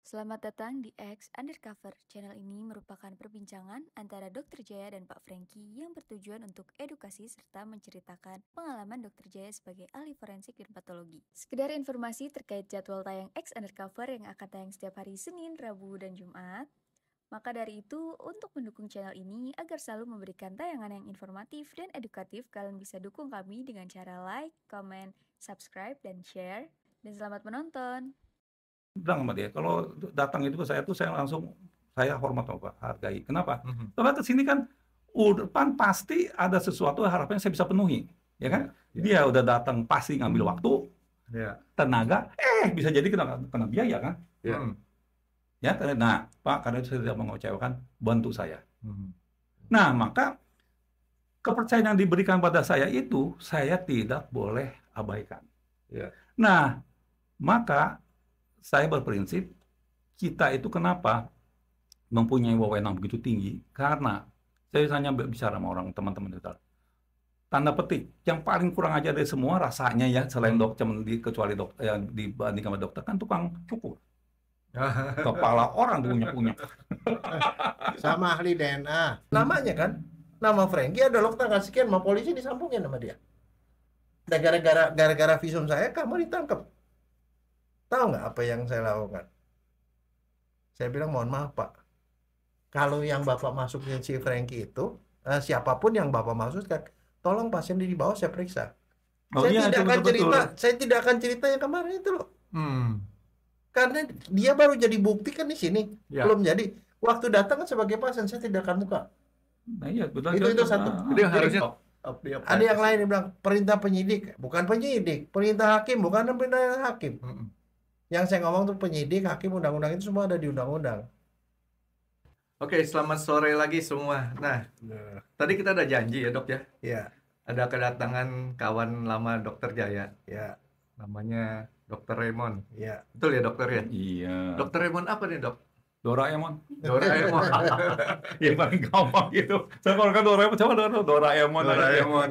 Selamat datang di X Undercover. Channel ini merupakan perbincangan antara Dr. Jaya dan Pak Franky yang bertujuan untuk edukasi serta menceritakan pengalaman Dr. Jaya sebagai ahli forensik dan patologi. Sekedar informasi terkait jadwal tayang X Undercover yang akan tayang setiap hari Senin, Rabu, dan Jumat. Maka dari itu, untuk mendukung channel ini agar selalu memberikan tayangan yang informatif dan edukatif, kalian bisa dukung kami dengan cara like, comment, subscribe, dan share. Dan selamat menonton! Bilang sama dia, kalau datang itu ke saya tuh saya langsung, saya hormat sama Pak, hargai. Kenapa? Karena ke sini kan pasti ada sesuatu harapan yang saya bisa penuhi, ya kan? Dia udah datang pasti ngambil waktu, tenaga, bisa jadi kena biaya kan? Ya, nah Pak, karena itu saya tidak mengecewakan, bantu saya. Nah, maka kepercayaan yang diberikan pada saya itu, saya tidak boleh abaikan. Nah, maka saya berprinsip, kita itu kenapa mempunyai wewenang begitu tinggi? Karena saya hanya bicara sama orang teman-teman itu. Tanda petik, yang paling kurang aja dari semua rasanya ya, selain dokter, kecuali dokter yang dibandingkan sama dokter kan tukang cukur. Kepala orang punya. Sama ahli DNA. Namanya kan, nama Franky ada lo tanggal sekian, mau polisi disambungin sama dia. Dan gara-gara visum saya, kamu ditangkap. Tahu nggak apa yang saya lakukan? Saya bilang, mohon maaf Pak, kalau yang Bapak masukin si Franky itu, siapapun yang Bapak maksudkan, tolong pasien di bawah saya periksa. Saya tidak akan cerita yang kemarin itu loh. Karena dia baru jadi bukti kan di sini, belum jadi. Waktu datang kan sebagai pasien, saya tidak akan buka. Nah, iya, betul. Itu satu. Jadi harusnya ada yang lain yang bilang perintah penyidik, bukan penyidik, perintah hakim, bukan perintah hakim. Yang saya ngomong tuh penyidik, hakim, undang-undang itu semua ada di undang-undang. Oke, selamat sore lagi semua. Nah, tadi kita ada janji ya dok ya? Iya. Ada kedatangan kawan lama Dokter Jaya. Ya. Namanya Dokter Raymond. Iya. Betul ya dokter ya? Iya. Dokter Raymond apa nih dok? Doraemon. Doraemon. Ya paling gampang gitu. Saya kalau kan Doraemon, coba Doraemon.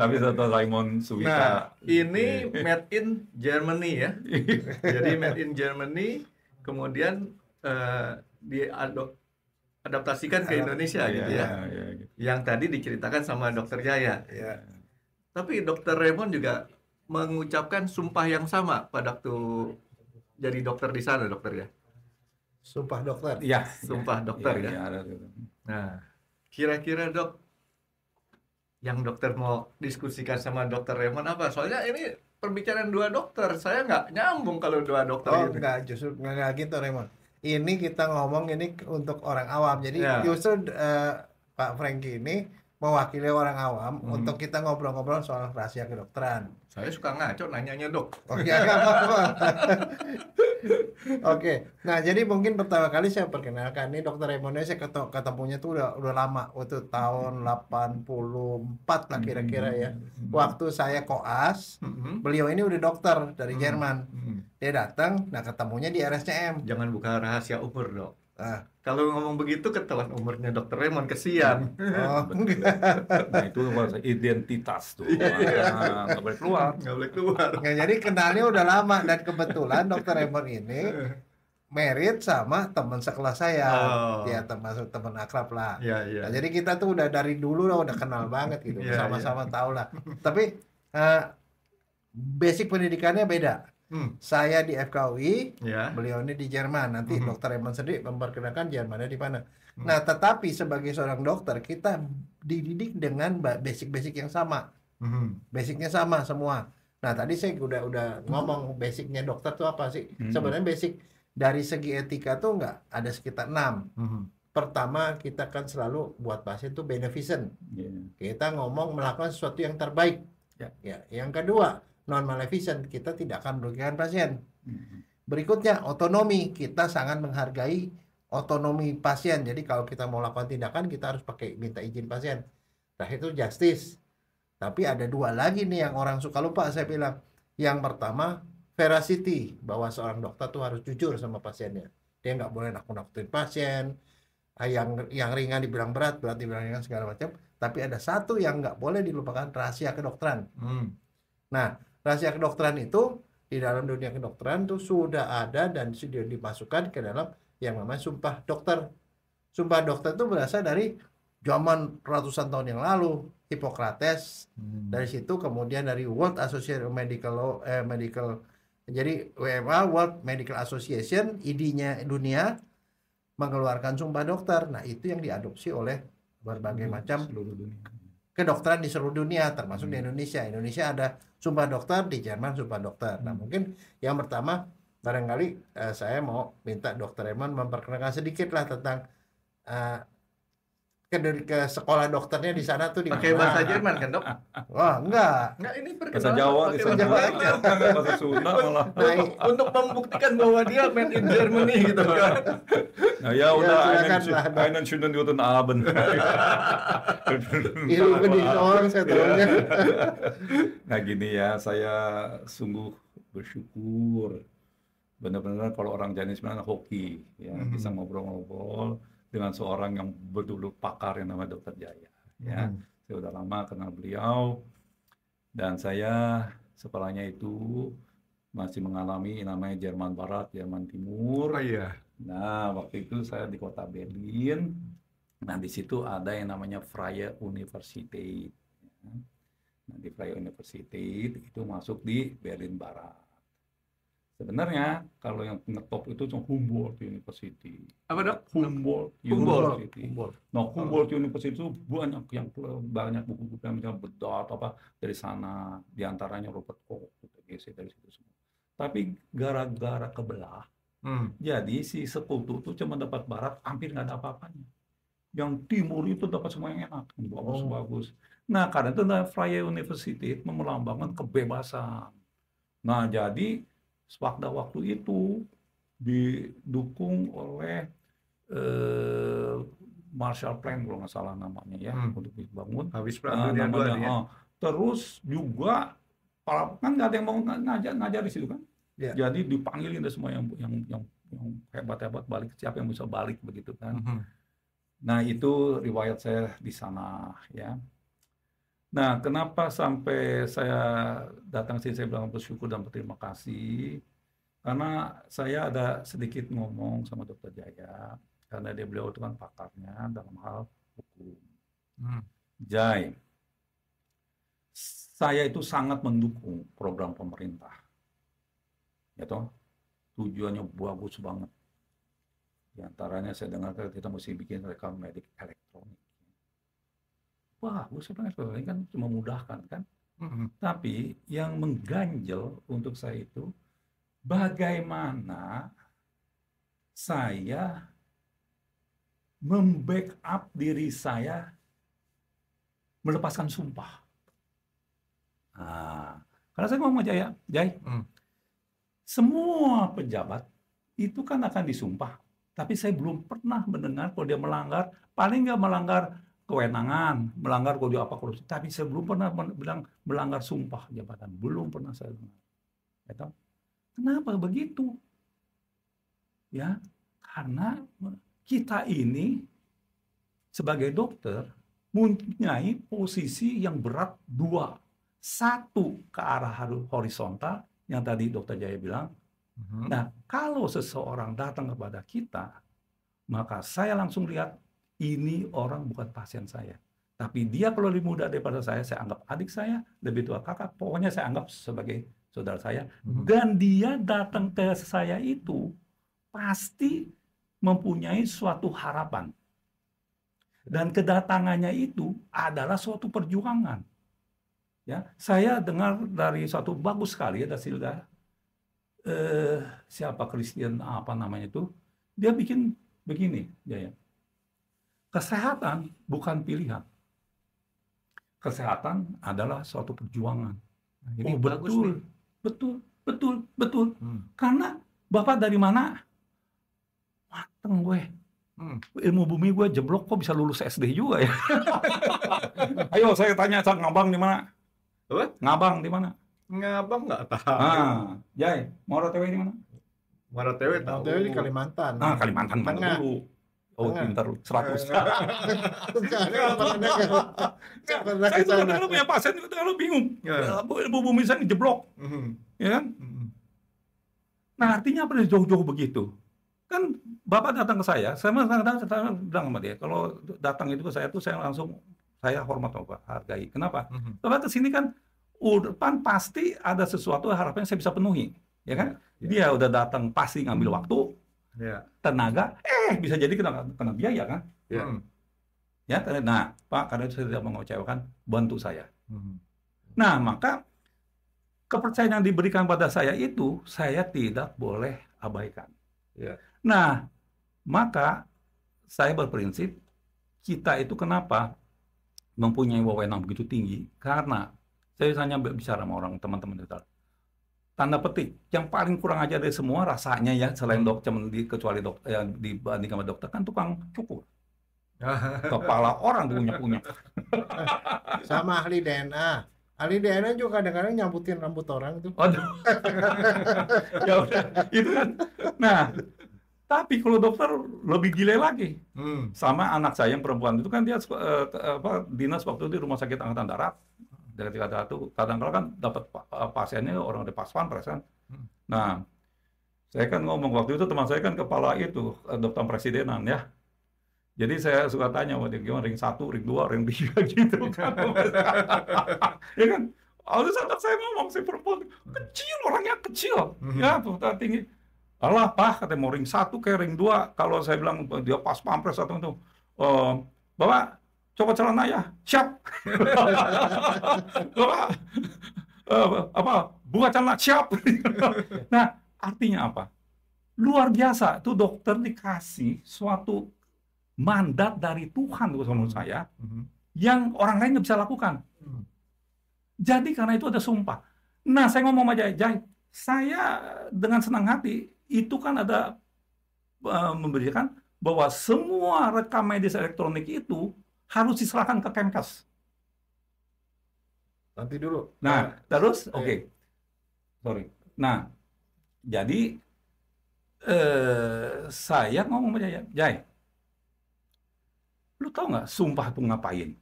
Tapi Doraemon Suwita. Nah, ini made in Germany ya. Jadi made in Germany, kemudian diadaptasikan ke Indonesia gitu ya. Gitu. Yang tadi diceritakan sama Dokter Jaya. Iya. Tapi Dokter Raymond juga mengucapkan sumpah yang sama pada waktu jadi dokter di sana, dokter ya. Sumpah dokter. Iya. Sumpah dokter ya. Nah, kira-kira dok, yang dokter mau diskusikan sama Dokter Raymond apa? Soalnya ini perbicaraan dua dokter, saya nggak nyambung kalau dua dokter gitu. Enggak, justru nggak gitu Raymond. Ini kita ngomong ini untuk orang awam. Jadi justru Pak Franky ini mewakili orang awam untuk kita ngobrol-ngobrol soal rahasia kedokteran. Saya suka ngaco nanyanya dok. Oh ya, nggak apa-apa. Oke, nah jadi mungkin pertama kali saya perkenalkan ini Dokter Raymond, saya ketemunya tuh udah lama, waktu tahun 84 lah kira-kira ya. Waktu saya koas, beliau ini udah dokter dari Jerman. Dia datang, nah ketemunya di RSCM. Jangan buka rahasia umur dok. Kalau ngomong begitu ketahuan umurnya Dokter Raymond, kesian. Nah itu bahasa identitas tuh. Nggak boleh keluar. Nah, jadi kenalnya udah lama dan kebetulan Dokter Raymond ini married sama teman sekelas saya. Dia termasuk teman akrab lah. Nah, jadi kita tuh udah dari dulu lah udah kenal banget gitu. Sama-sama tahu lah. Tapi basic pendidikannya beda. Saya di FKUI, beliau ini di Jerman. Nanti Dokter Raymond sendiri memperkenalkan Jermannya di mana. Nah, tetapi sebagai seorang dokter kita dididik dengan basic-basic yang sama. Basicnya sama semua. Nah, tadi saya udah ngomong basicnya dokter tuh apa sih? Sebenarnya basic dari segi etika tuh nggak ada sekitar 6. Pertama, kita kan selalu buat pasien tuh beneficent. Kita ngomong melakukan sesuatu yang terbaik. Ya. Yang kedua, non-maleficent, kita tidak akan merugikan pasien. Berikutnya, otonomi. Kita sangat menghargai otonomi pasien. Jadi kalau kita mau lakukan tindakan, kita harus minta izin pasien. Nah, itu justice. Tapi ada dua lagi nih yang orang suka lupa, saya bilang. Yang pertama, veracity. Bahwa seorang dokter tuh harus jujur sama pasiennya. Dia nggak boleh nakut-nakutin pasien. Yang ringan dibilang berat dibilang ringan, segala macam. Tapi ada satu yang nggak boleh dilupakan, rahasia kedokteran. Nah, rahasia kedokteran itu di dalam dunia kedokteran itu sudah ada dan sudah dimasukkan ke dalam yang namanya sumpah dokter. Sumpah dokter itu berasal dari zaman ratusan tahun yang lalu, Hippocrates. Dari situ kemudian dari World Association of Medical jadi WMA, World Medical Association, ID-nya dunia mengeluarkan sumpah dokter. Nah, itu yang diadopsi oleh berbagai macam kedokteran di seluruh dunia, termasuk di Indonesia. Indonesia ada sumpah dokter, di Jerman sumpah dokter. Nah, mungkin yang pertama barangkali saya mau minta Dr. Raymond memperkenalkan sedikit lah tentang ke sekolah dokternya di sana tuh di pakai bahasa Jerman kan, Dok? Wah, enggak bahasa ini Jawa, bahasa Sunda malah. Untuk membuktikan bahwa dia made in Germany gitu kan. Nah, ya udah, silakan, einen schönen guten Abend. Itu di orang saya tahunya. Nah gini ya, saya sungguh bersyukur. Benar-benar kalau orang Chinese sebenarnya hoki, ya bisa ngobrol-ngobrol dengan seorang yang betul-betul pakar yang namanya Dr. Jaya. Ya, saya udah lama kenal beliau dan saya sekolahnya itu masih mengalami namanya Jerman Barat, Jerman Timur. Oh iya. Nah, waktu itu saya di kota Berlin. Nah, di situ ada yang namanya Freie Universität. Nah, di Freie Universität itu masuk di Berlin Barat. Sebenarnya kalau yang ngetop itu cuma Humboldt University. Apa, Dok? Humboldt University. Nah, Humboldt University itu banyak buku-buku yang misalnya Bedat apa dari sana, diantaranya Robert Koch, UTGC dari situ semua. Tapi gara-gara kebelah, jadi si sekutu itu cuma dapat barat, hampir nggak ada apa-apanya. Yang timur itu dapat semua yang enak, bagus-bagus. Nah, karena itu Freie Universität melambangkan kebebasan. Nah, jadi pada waktu itu didukung oleh Marshall Plan kalau nggak salah namanya ya, untuk dibangun. Habis Perang Dunia II ya. Terus juga kan nggak ada yang mau ngajar di situ kan. Yeah. Jadi dipanggilin deh semua yang hebat-hebat balik, siapa yang bisa balik begitu kan. Nah, itu riwayat saya di sana ya. Nah, kenapa sampai saya datang sini, saya bilang bersyukur dan berterima kasih. Karena saya ada sedikit ngomong sama Dr. Jaya, karena beliau itu kan pakarnya dalam hal hukum. Jai, saya itu sangat mendukung program pemerintah. Ya toh, tujuannya bagus banget. Di antaranya saya dengar kita mesti bikin rekam medik elektronik. Bagus sebenarnya, ini kan cuma memudahkan kan. Tapi yang mengganjal untuk saya itu bagaimana saya membackup diri saya melepaskan sumpah. Nah, karena saya ngomong Jaya, semua pejabat itu kan akan disumpah, tapi saya belum pernah mendengar kalau dia melanggar, paling nggak melanggar kewenangan, melanggar kode apa korupsi, tapi saya belum pernah bilang melanggar sumpah jabatan, belum pernah saya dengar. Ya, kenapa begitu? Ya, karena kita ini sebagai dokter mempunyai posisi yang berat dua, satu ke arah horizontal yang tadi Dr. Jaya bilang. Nah, kalau seseorang datang kepada kita, maka saya langsung lihat ini orang bukan pasien saya, tapi dia kalau lebih muda daripada saya anggap adik saya, lebih tua kakak, pokoknya saya anggap sebagai saudara saya. Dan dia datang ke saya itu pasti mempunyai suatu harapan. Dan kedatangannya itu adalah suatu perjuangan. Ya, saya dengar dari suatu bagus sekali ada Silda, siapa Christian apa namanya itu, dia bikin begini, Jaya. Kesehatan bukan pilihan. Kesehatan adalah suatu perjuangan. Nah, ini betul. Karena Bapak dari mana? Mateng gue. Ilmu bumi gue jeblok, kok bisa lulus SD juga ya? Ayo saya tanya, Ngabang di mana? Ngabang di mana? Ngabang nggak tahu. Nah, Jai, Muara Tewe di mana? Muara Tewe tahu. Tewe di Kalimantan. Nah, Kalimantan mana dulu? Oh, pintar lu, 100. Saya kalau punya pasien itu kalau bingung. Ilmu bumi saya jeblok. Ya kan? Nah, artinya apa dari jauh-jauh begitu? Kan Bapak datang ke saya bilang sama dia, kalau datang itu ke saya tuh saya langsung, saya hormat sama Pak, hargai. Kenapa? Bapak ke sini kan pasti ada sesuatu harapannya saya bisa penuhi, ya kan? Dia udah datang pasti ngambil waktu, tenaga, bisa jadi kena biaya kan? Ya, nah Pak, karena itu saya tidak mengecewakan, bantu saya. Nah, maka kepercayaan yang diberikan pada saya itu saya tidak boleh abaikan. Nah, maka saya berprinsip kita itu kenapa mempunyai wewenang begitu tinggi, karena saya hanya bicara sama orang teman-teman itu. Tanda petik, yang paling kurang ajar dari semua rasanya ya, selain dokter, kecuali dokter yang dibanding sama dokter kan tukang cukur. Kepala orang punya. Sama ahli DNA. Ahli DNA juga kadang-kadang nyambutin rambut orang tuh. Ya udah, itu kan. Nah, tapi kalau dokter lebih gile lagi. Sama anak saya yang perempuan itu kan dia dinas waktu itu di Rumah Sakit Angkatan Darat. Dari itu kadang-kadang kan dapat pasiennya orang dari pas pampres kan. Nah, saya kan ngomong waktu itu teman saya kan kepala itu dokter presidenan ya. Jadi saya suka tanya, gimana ring 1, ring 2, ring 3 gitu kan. Ya kan? Lalu saat saya ngomong, si perempuan kecil, orangnya kecil. Ya, tinggi. Alah, Pak, katanya mau ring 1 kayak ring 2. Kalau saya bilang dia pas pampres atau itu. Bapak, coba celana ya. Siap. Bapak, buka celana. Siap. Nah, artinya apa? Luar biasa. Itu dokter dikasih suatu mandat dari Tuhan menurut saya yang orang lain nggak bisa lakukan. Jadi karena itu ada sumpah. Nah, saya ngomong sama Jai, saya dengan senang hati itu kan ada memberikan bahwa semua rekam medis elektronik itu harus diserahkan ke Kemkes. Nanti dulu. Nah, terus oke. Sorry. Nah, jadi saya ngomong sama Jai, lu tahu nggak sumpah itu ngapain?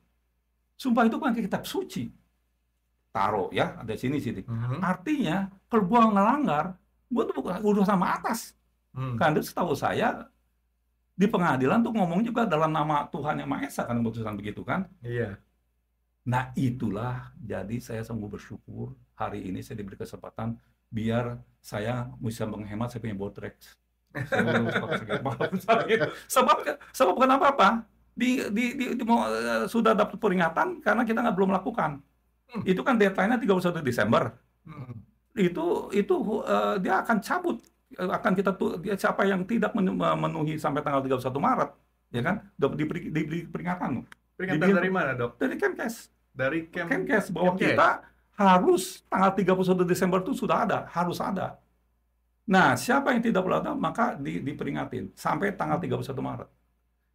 Sumpah itu kan kitab suci. Taruh ya, ada sini. Artinya, kalau gua ngelanggar, gua tuh udah sama atas. Karena setahu saya, di pengadilan tuh ngomong juga dalam nama Tuhan Yang Maha Esa kan, keputusan begitu kan? Iya. Nah itulah, jadi saya sungguh bersyukur hari ini saya diberi kesempatan biar saya bisa menghemat saya punya Boldrex. Sebab kenapa Pak? Sudah dapat peringatan karena kita belum melakukan. Itu kan deadline-nya 31 Desember. Itu dia akan cabut, siapa yang tidak memenuhi sampai tanggal 31 Maret, ya kan? Diberi peringatan. Peringatan dari mana, Dok? Dari Kemkes. Dari Kemkes bahwa kita harus tanggal 31 Desember itu sudah ada, harus ada. Nah, siapa yang tidak boleh ada, maka diperingatin sampai tanggal 31 Maret.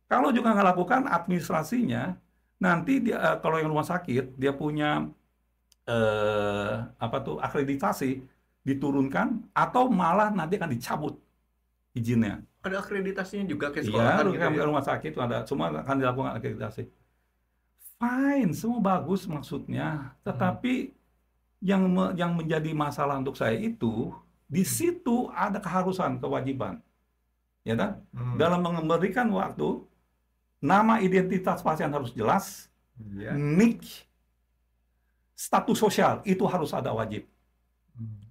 Kalau juga nggak lakukan administrasinya, nanti dia, kalau yang rumah sakit, dia punya akreditasi, diturunkan, atau malah nanti akan dicabut izinnya. Ada akreditasinya juga ke sekolah? Iya, gitu rumah sakit ada, semua akan dilakukan akreditasi. Fine, semua bagus maksudnya, tetapi yang menjadi masalah untuk saya itu, di situ ada keharusan, kewajiban. Ya kan? Dalam memberikan waktu, nama identitas pasien harus jelas, NIK, status sosial, itu harus ada wajib.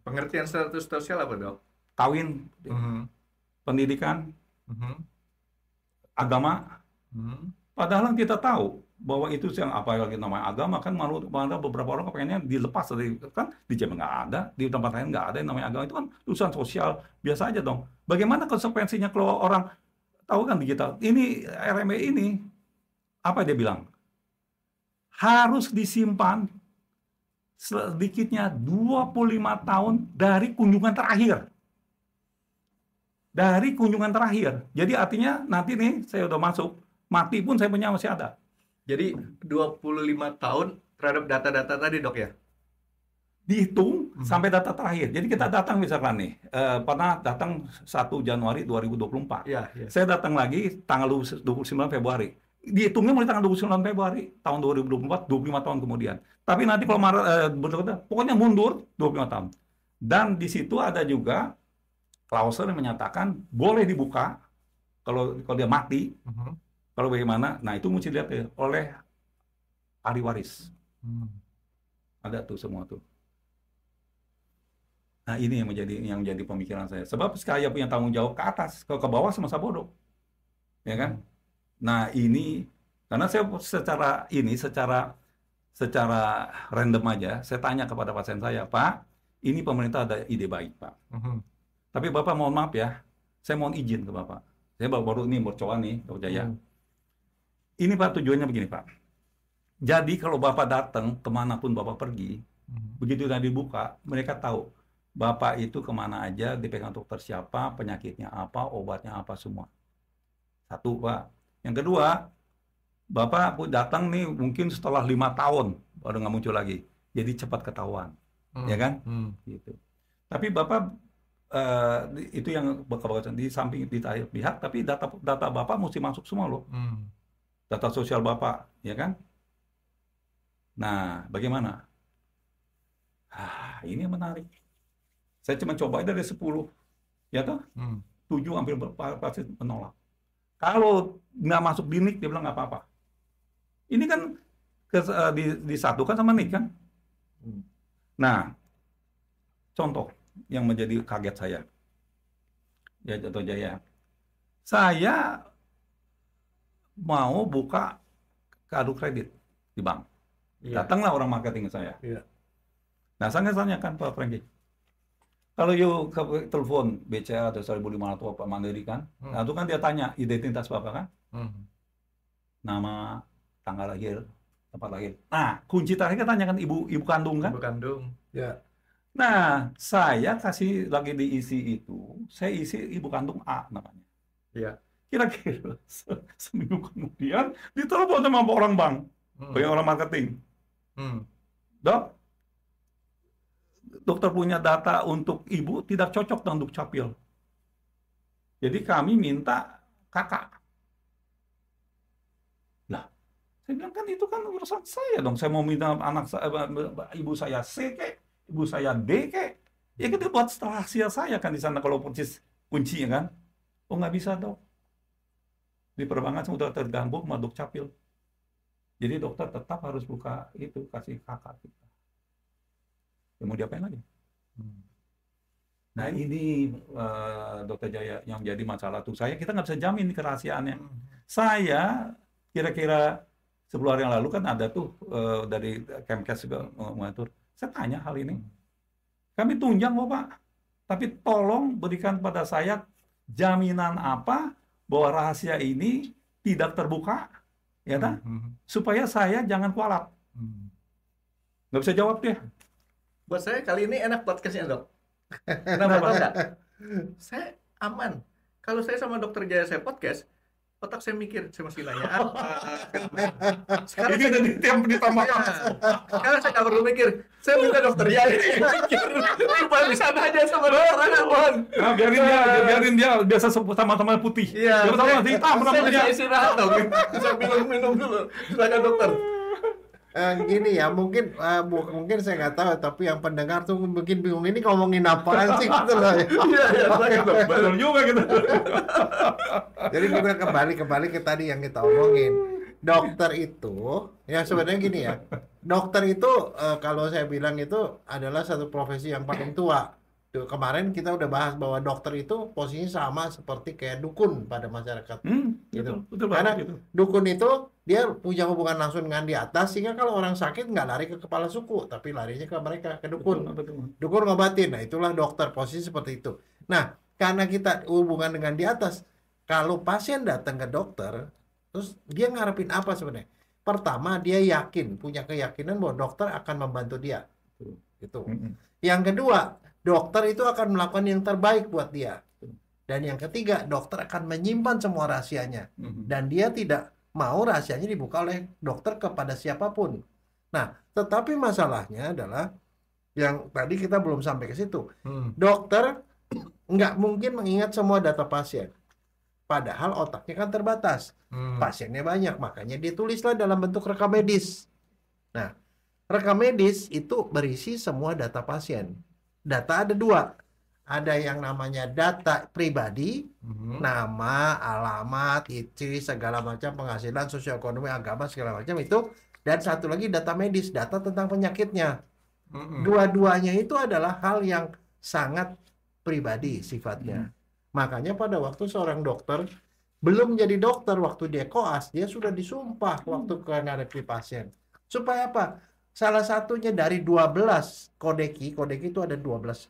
Pengertian status sosial apa, Dok? Kawin, pendidikan, agama. Padahal kita tahu bahwa itu yang apa lagi namanya agama kan, malah beberapa orang kepengennya dilepas dari kan, di Jepang nggak ada, di tempat lain nggak ada yang namanya agama, itu kan urusan sosial biasa aja dong. Bagaimana konsekuensinya kalau orang tahu kan digital ini RME ini apa dia bilang harus disimpan sedikitnya 25 tahun dari kunjungan terakhir. Dari kunjungan terakhir. Jadi artinya nanti nih saya udah masuk, mati pun saya punya masih ada. Jadi 25 tahun terhadap data-data tadi, Dok ya? Dihitung sampai data terakhir. Jadi kita datang misalkan nih, pernah datang 1 Januari 2024. Ya. Saya datang lagi tanggal 29 Februari. Dihitungnya mulai tanggal 29 Februari tahun 2024, 25 tahun kemudian. Tapi nanti kalau pokoknya mundur 25 tahun. Dan di situ ada juga klausel yang menyatakan boleh dibuka kalau dia mati, kalau bagaimana, nah itu mesti dilihat ya, oleh ahli waris. Ada tuh semua tuh. Nah ini yang menjadi pemikiran saya. Sebab saya punya tanggung jawab ke atas, ke bawah semasa bodoh, ya kan? Nah ini karena saya secara random aja, saya tanya kepada pasien saya, Pak, ini pemerintah ada ide baik, Pak. Tapi Bapak mohon maaf ya, saya mohon izin ke Bapak. Saya baru ini bercoba nih, Dr. Jaya. Ini Pak tujuannya begini Pak. Jadi kalau Bapak datang kemanapun Bapak pergi, begitu udah dibuka, mereka tahu Bapak itu kemana aja, dipegang dokter siapa, penyakitnya apa, obatnya apa semua. Satu Pak. Yang kedua, Bapak datang nih mungkin setelah 5 tahun baru nggak muncul lagi. Jadi cepat ketahuan, ya kan? Gitu. Tapi Bapak itu yang bakal di samping di pihak, tapi data Bapak mesti masuk semua loh. Data sosial Bapak, ya kan? Nah, bagaimana? Ini menarik. Saya cuma coba dari 10, ya toh? 7 hampir pasti menolak. Kalau nggak masuk di NIK, dia bilang nggak apa-apa. Ini kan disatukan sama NIK kan? Nah, contoh yang menjadi kaget saya, ya Dr. Jaya, saya mau buka kartu kredit di bank. Datanglah orang marketing ke saya. Nah, saya tanyakan Pak Franky, kalau you ke telepon BCA atau 1.500 Pak Mandiri kan, nah itu kan dia tanya identitas Bapak kan, nama, tanggal lahir, tempat lahir. Nah, kunci terakhir tanyakan ibu kandung kan? Ibu kandung. Ya. Nah, saya kasih lagi diisi itu, saya isi ibu kandung A namanya. Iya. Kira-kira seminggu kemudian ditelepon sama orang bank, orang marketing. Dok, dokter punya data untuk ibu tidak cocok dengan Dukcapil. Jadi kami minta kakak. Lah, saya bilang kan itu kan urusan saya dong. Saya mau minta ibu saya C kek, ibu saya D kek. Ya kita buat rahasia saya kan di sana kalau persis kuncinya kan. Oh nggak bisa dok. Di perbankan sudah terganggu sama Dukcapil. Jadi dokter tetap harus buka itu, kasih kakak kita. Ya mau diapain lagi? Nah ini Dr. Jaya yang jadi masalah tuh. Kita nggak bisa jamin kerahasiaannya. Saya kira-kira 10 hari yang lalu kan ada tuh dari Kemkes juga mengatur. Saya tanya hal ini. Kami tunjang Bapak, tapi tolong berikan pada saya jaminan apa bahwa rahasia ini tidak terbuka, ya kan? Supaya saya jangan kualat. Nggak bisa jawab dia. Buat saya kali ini enak podcastnya dok. Kenapa tau nggak? Saya aman. Kalau saya sama dokter Jaya saya podcast, otak saya mikir, saya masih nanya apa. Sekarang ini udah ditambah. Sekarang saya nggak perlu mikir. Saya minta dokter Jaya mikir supaya bisa aja sama dokter Rahman. Nah, biarin dia biasa sama-sama putih. Iya. Dia pertama hitam saya bisa istirahat dong. Bisa minum dulu. Silakan dokter. Gini ya, mungkin saya nggak tahu, tapi yang pendengar tuh mungkin bingung ini ngomongin apaan sih gitu loh ya. Iya, betul juga gitu. Jadi kita kembali ke tadi yang kita omongin. Dokter itu, ya sebenarnya gini ya, dokter itu kalau saya bilang itu adalah satu profesi yang paling tua. Kemarin kita udah bahas bahwa dokter itu posisinya sama seperti kayak dukun pada masyarakat. Gitu. Betul Karena gitu. dukun itu dia punya hubungan langsung dengan di atas, sehingga kalau orang sakit nggak lari ke kepala suku, tapi larinya ke mereka, ke dukun. Betul. Dukun ngobatin. Nah itulah dokter, posisi seperti itu. Nah karena kita hubungan dengan di atas, kalau pasien datang ke dokter, terus dia ngarepin apa sebenarnya? Pertama dia punya keyakinan bahwa dokter akan membantu dia. Gitu. Yang kedua, dokter itu akan melakukan yang terbaik buat dia. Dan yang ketiga, dokter akan menyimpan semua rahasianya. Dan dia tidak mau rahasianya dibuka oleh dokter kepada siapapun. Nah, tetapi masalahnya adalah yang tadi kita belum sampai ke situ. Dokter nggak mungkin mengingat semua data pasien. Padahal otaknya kan terbatas. Pasiennya banyak, makanya ditulislah dalam bentuk rekam medis. Nah, rekam medis itu berisi semua data pasien. Data ada 2. ada yang namanya data pribadi, nama, alamat, IC, segala macam, penghasilan, sosioekonomi, agama, segala macam itu. Dan satu lagi data medis, data tentang penyakitnya. Dua-duanya itu adalah hal yang sangat pribadi sifatnya. Makanya pada waktu seorang dokter belum jadi dokter, waktu dia koas, dia sudah disumpah waktu menghadapi pasien. Supaya apa? Salah satunya dari 12 kodeki itu ada 12.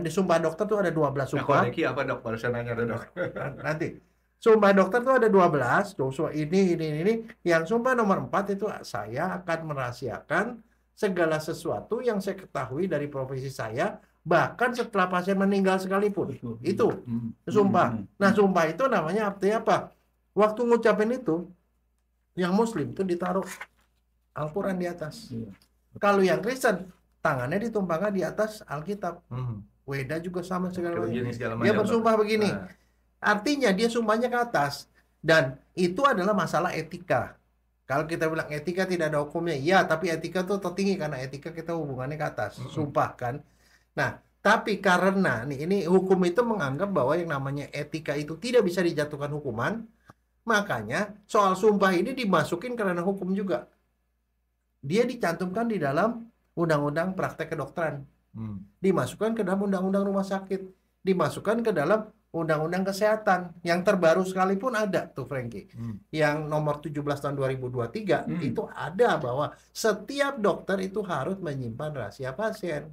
Di sumpah dokter tuh ada 12 sumpah. Kodeki apa dok? Baru saya nanya dok. Nanti. Sumpah dokter tuh ada 12. Ini. Yang sumpah nomor 4 itu saya akan merahasiakan segala sesuatu yang saya ketahui dari profesi saya, bahkan setelah pasien meninggal sekalipun. Itu sumpah. Nah, sumpah itu namanya artinya apa? Waktu ngucapin itu, yang muslim itu ditaruh Al-Quran di atas. Kalau yang Kristen, tangannya ditumpangkan di atas Alkitab. Weda juga sama segala macam. Dia bersumpah begini. Artinya dia sumpahnya ke atas. Dan itu adalah masalah etika. Kalau kita bilang etika tidak ada hukumnya, ya, tapi etika itu tertinggi karena etika kita hubungannya ke atas. Sumpah kan. Nah, tapi karena ini hukum itu menganggap bahwa yang namanya etika itu tidak bisa dijatuhkan hukuman, makanya soal sumpah ini dimasukin karena hukum juga. Dia dicantumkan di dalam undang-undang praktek kedokteran, dimasukkan ke dalam undang-undang rumah sakit, dimasukkan ke dalam undang-undang kesehatan yang terbaru sekalipun ada tuh Frankie, yang nomor 17 tahun 2023 itu ada bahwa setiap dokter itu harus menyimpan rahasia pasien.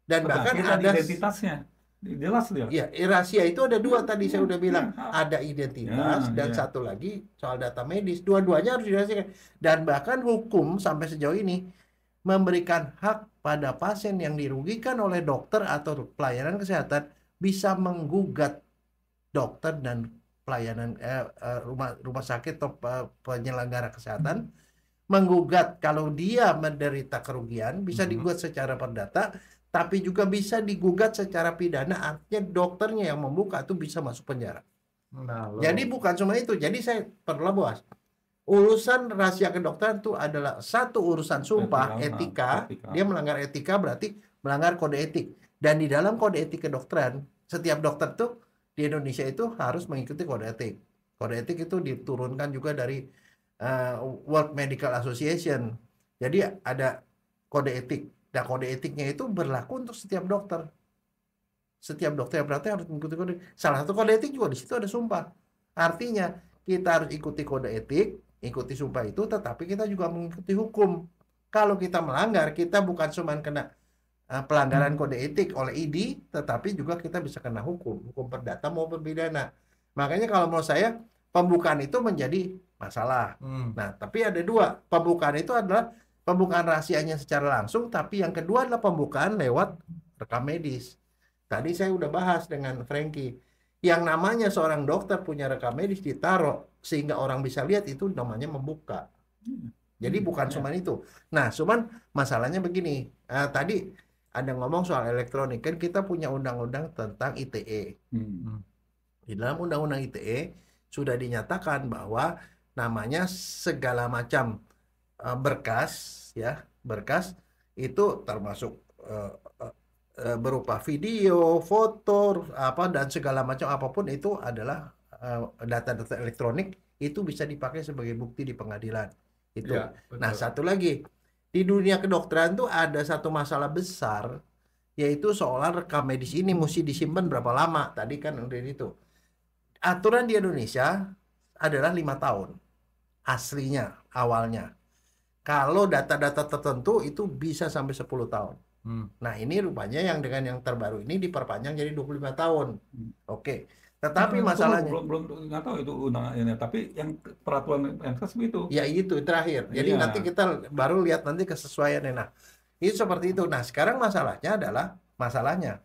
Dan bahkan ada identitasnya jelas dia. Ya, rahasia itu ada dua tadi saya udah bilang, ada identitas dan satu lagi soal data medis. Dua-duanya harus dirahasiakan. Dan bahkan hukum sampai sejauh ini memberikan hak pada pasien yang dirugikan oleh dokter atau pelayanan kesehatan bisa menggugat dokter dan pelayanan rumah sakit atau penyelenggara kesehatan, menggugat kalau dia menderita kerugian, bisa digugat secara perdata, tapi juga bisa digugat secara pidana, artinya dokternya yang membuka itu bisa masuk penjara. Jadi bukan cuma itu. Jadi saya perluas, urusan rahasia kedokteran itu adalah satu urusan sumpah, etika. Dia melanggar etika berarti melanggar kode etik. Dan di dalam kode etik kedokteran, setiap dokter tuh di Indonesia itu harus mengikuti kode etik. Kode etik itu diturunkan juga dari World Medical Association. Jadi ada kode etik. Nah, kode etiknya itu berlaku untuk setiap dokter. Setiap dokter berarti harus mengikuti kode. Salah satu kode etik juga di situ ada sumpah. Artinya kita harus ikuti kode etik, ikuti sumpah itu, tetapi kita juga mengikuti hukum. Kalau kita melanggar, kita bukan cuma kena pelanggaran kode etik oleh ID, tetapi juga kita bisa kena hukum perdata maupun pidana. Makanya kalau menurut saya pembukaan itu menjadi masalah. Nah, tapi ada dua. Pembukaan itu adalah pembukaan rahasianya secara langsung, tapi yang kedua adalah pembukaan lewat rekam medis. Tadi saya udah bahas dengan Frankie, yang namanya seorang dokter punya rekam medis ditaruh sehingga orang bisa lihat, itu namanya membuka. Jadi bukan cuma itu. Nah, cuman masalahnya begini. Tadi ada ngomong soal elektronik, kan kita punya undang-undang tentang ITE. Di dalam undang-undang ITE sudah dinyatakan bahwa namanya segala macam berkas itu termasuk berupa video, foto, dan segala macam apapun itu adalah data-data elektronik, itu bisa dipakai sebagai bukti di pengadilan. Itu. Ya, nah, satu lagi di dunia kedokteran tuh ada satu masalah besar, yaitu soal rekam medis ini mesti disimpan berapa lama. Tadi kan udah itu. Aturan di Indonesia adalah 5 tahun aslinya awalnya. Kalau data-data tertentu itu bisa sampai 10 tahun. Nah, ini rupanya yang dengan yang terbaru ini diperpanjang jadi 25 tahun. Oke. Tetapi masalahnya belum nggak tahu itu undangannya, tapi yang peraturan MK begitu. Ya, itu terakhir. Jadi nanti kita baru lihat nanti kesesuaiannya. Nah, itu seperti itu. Nah, sekarang masalahnya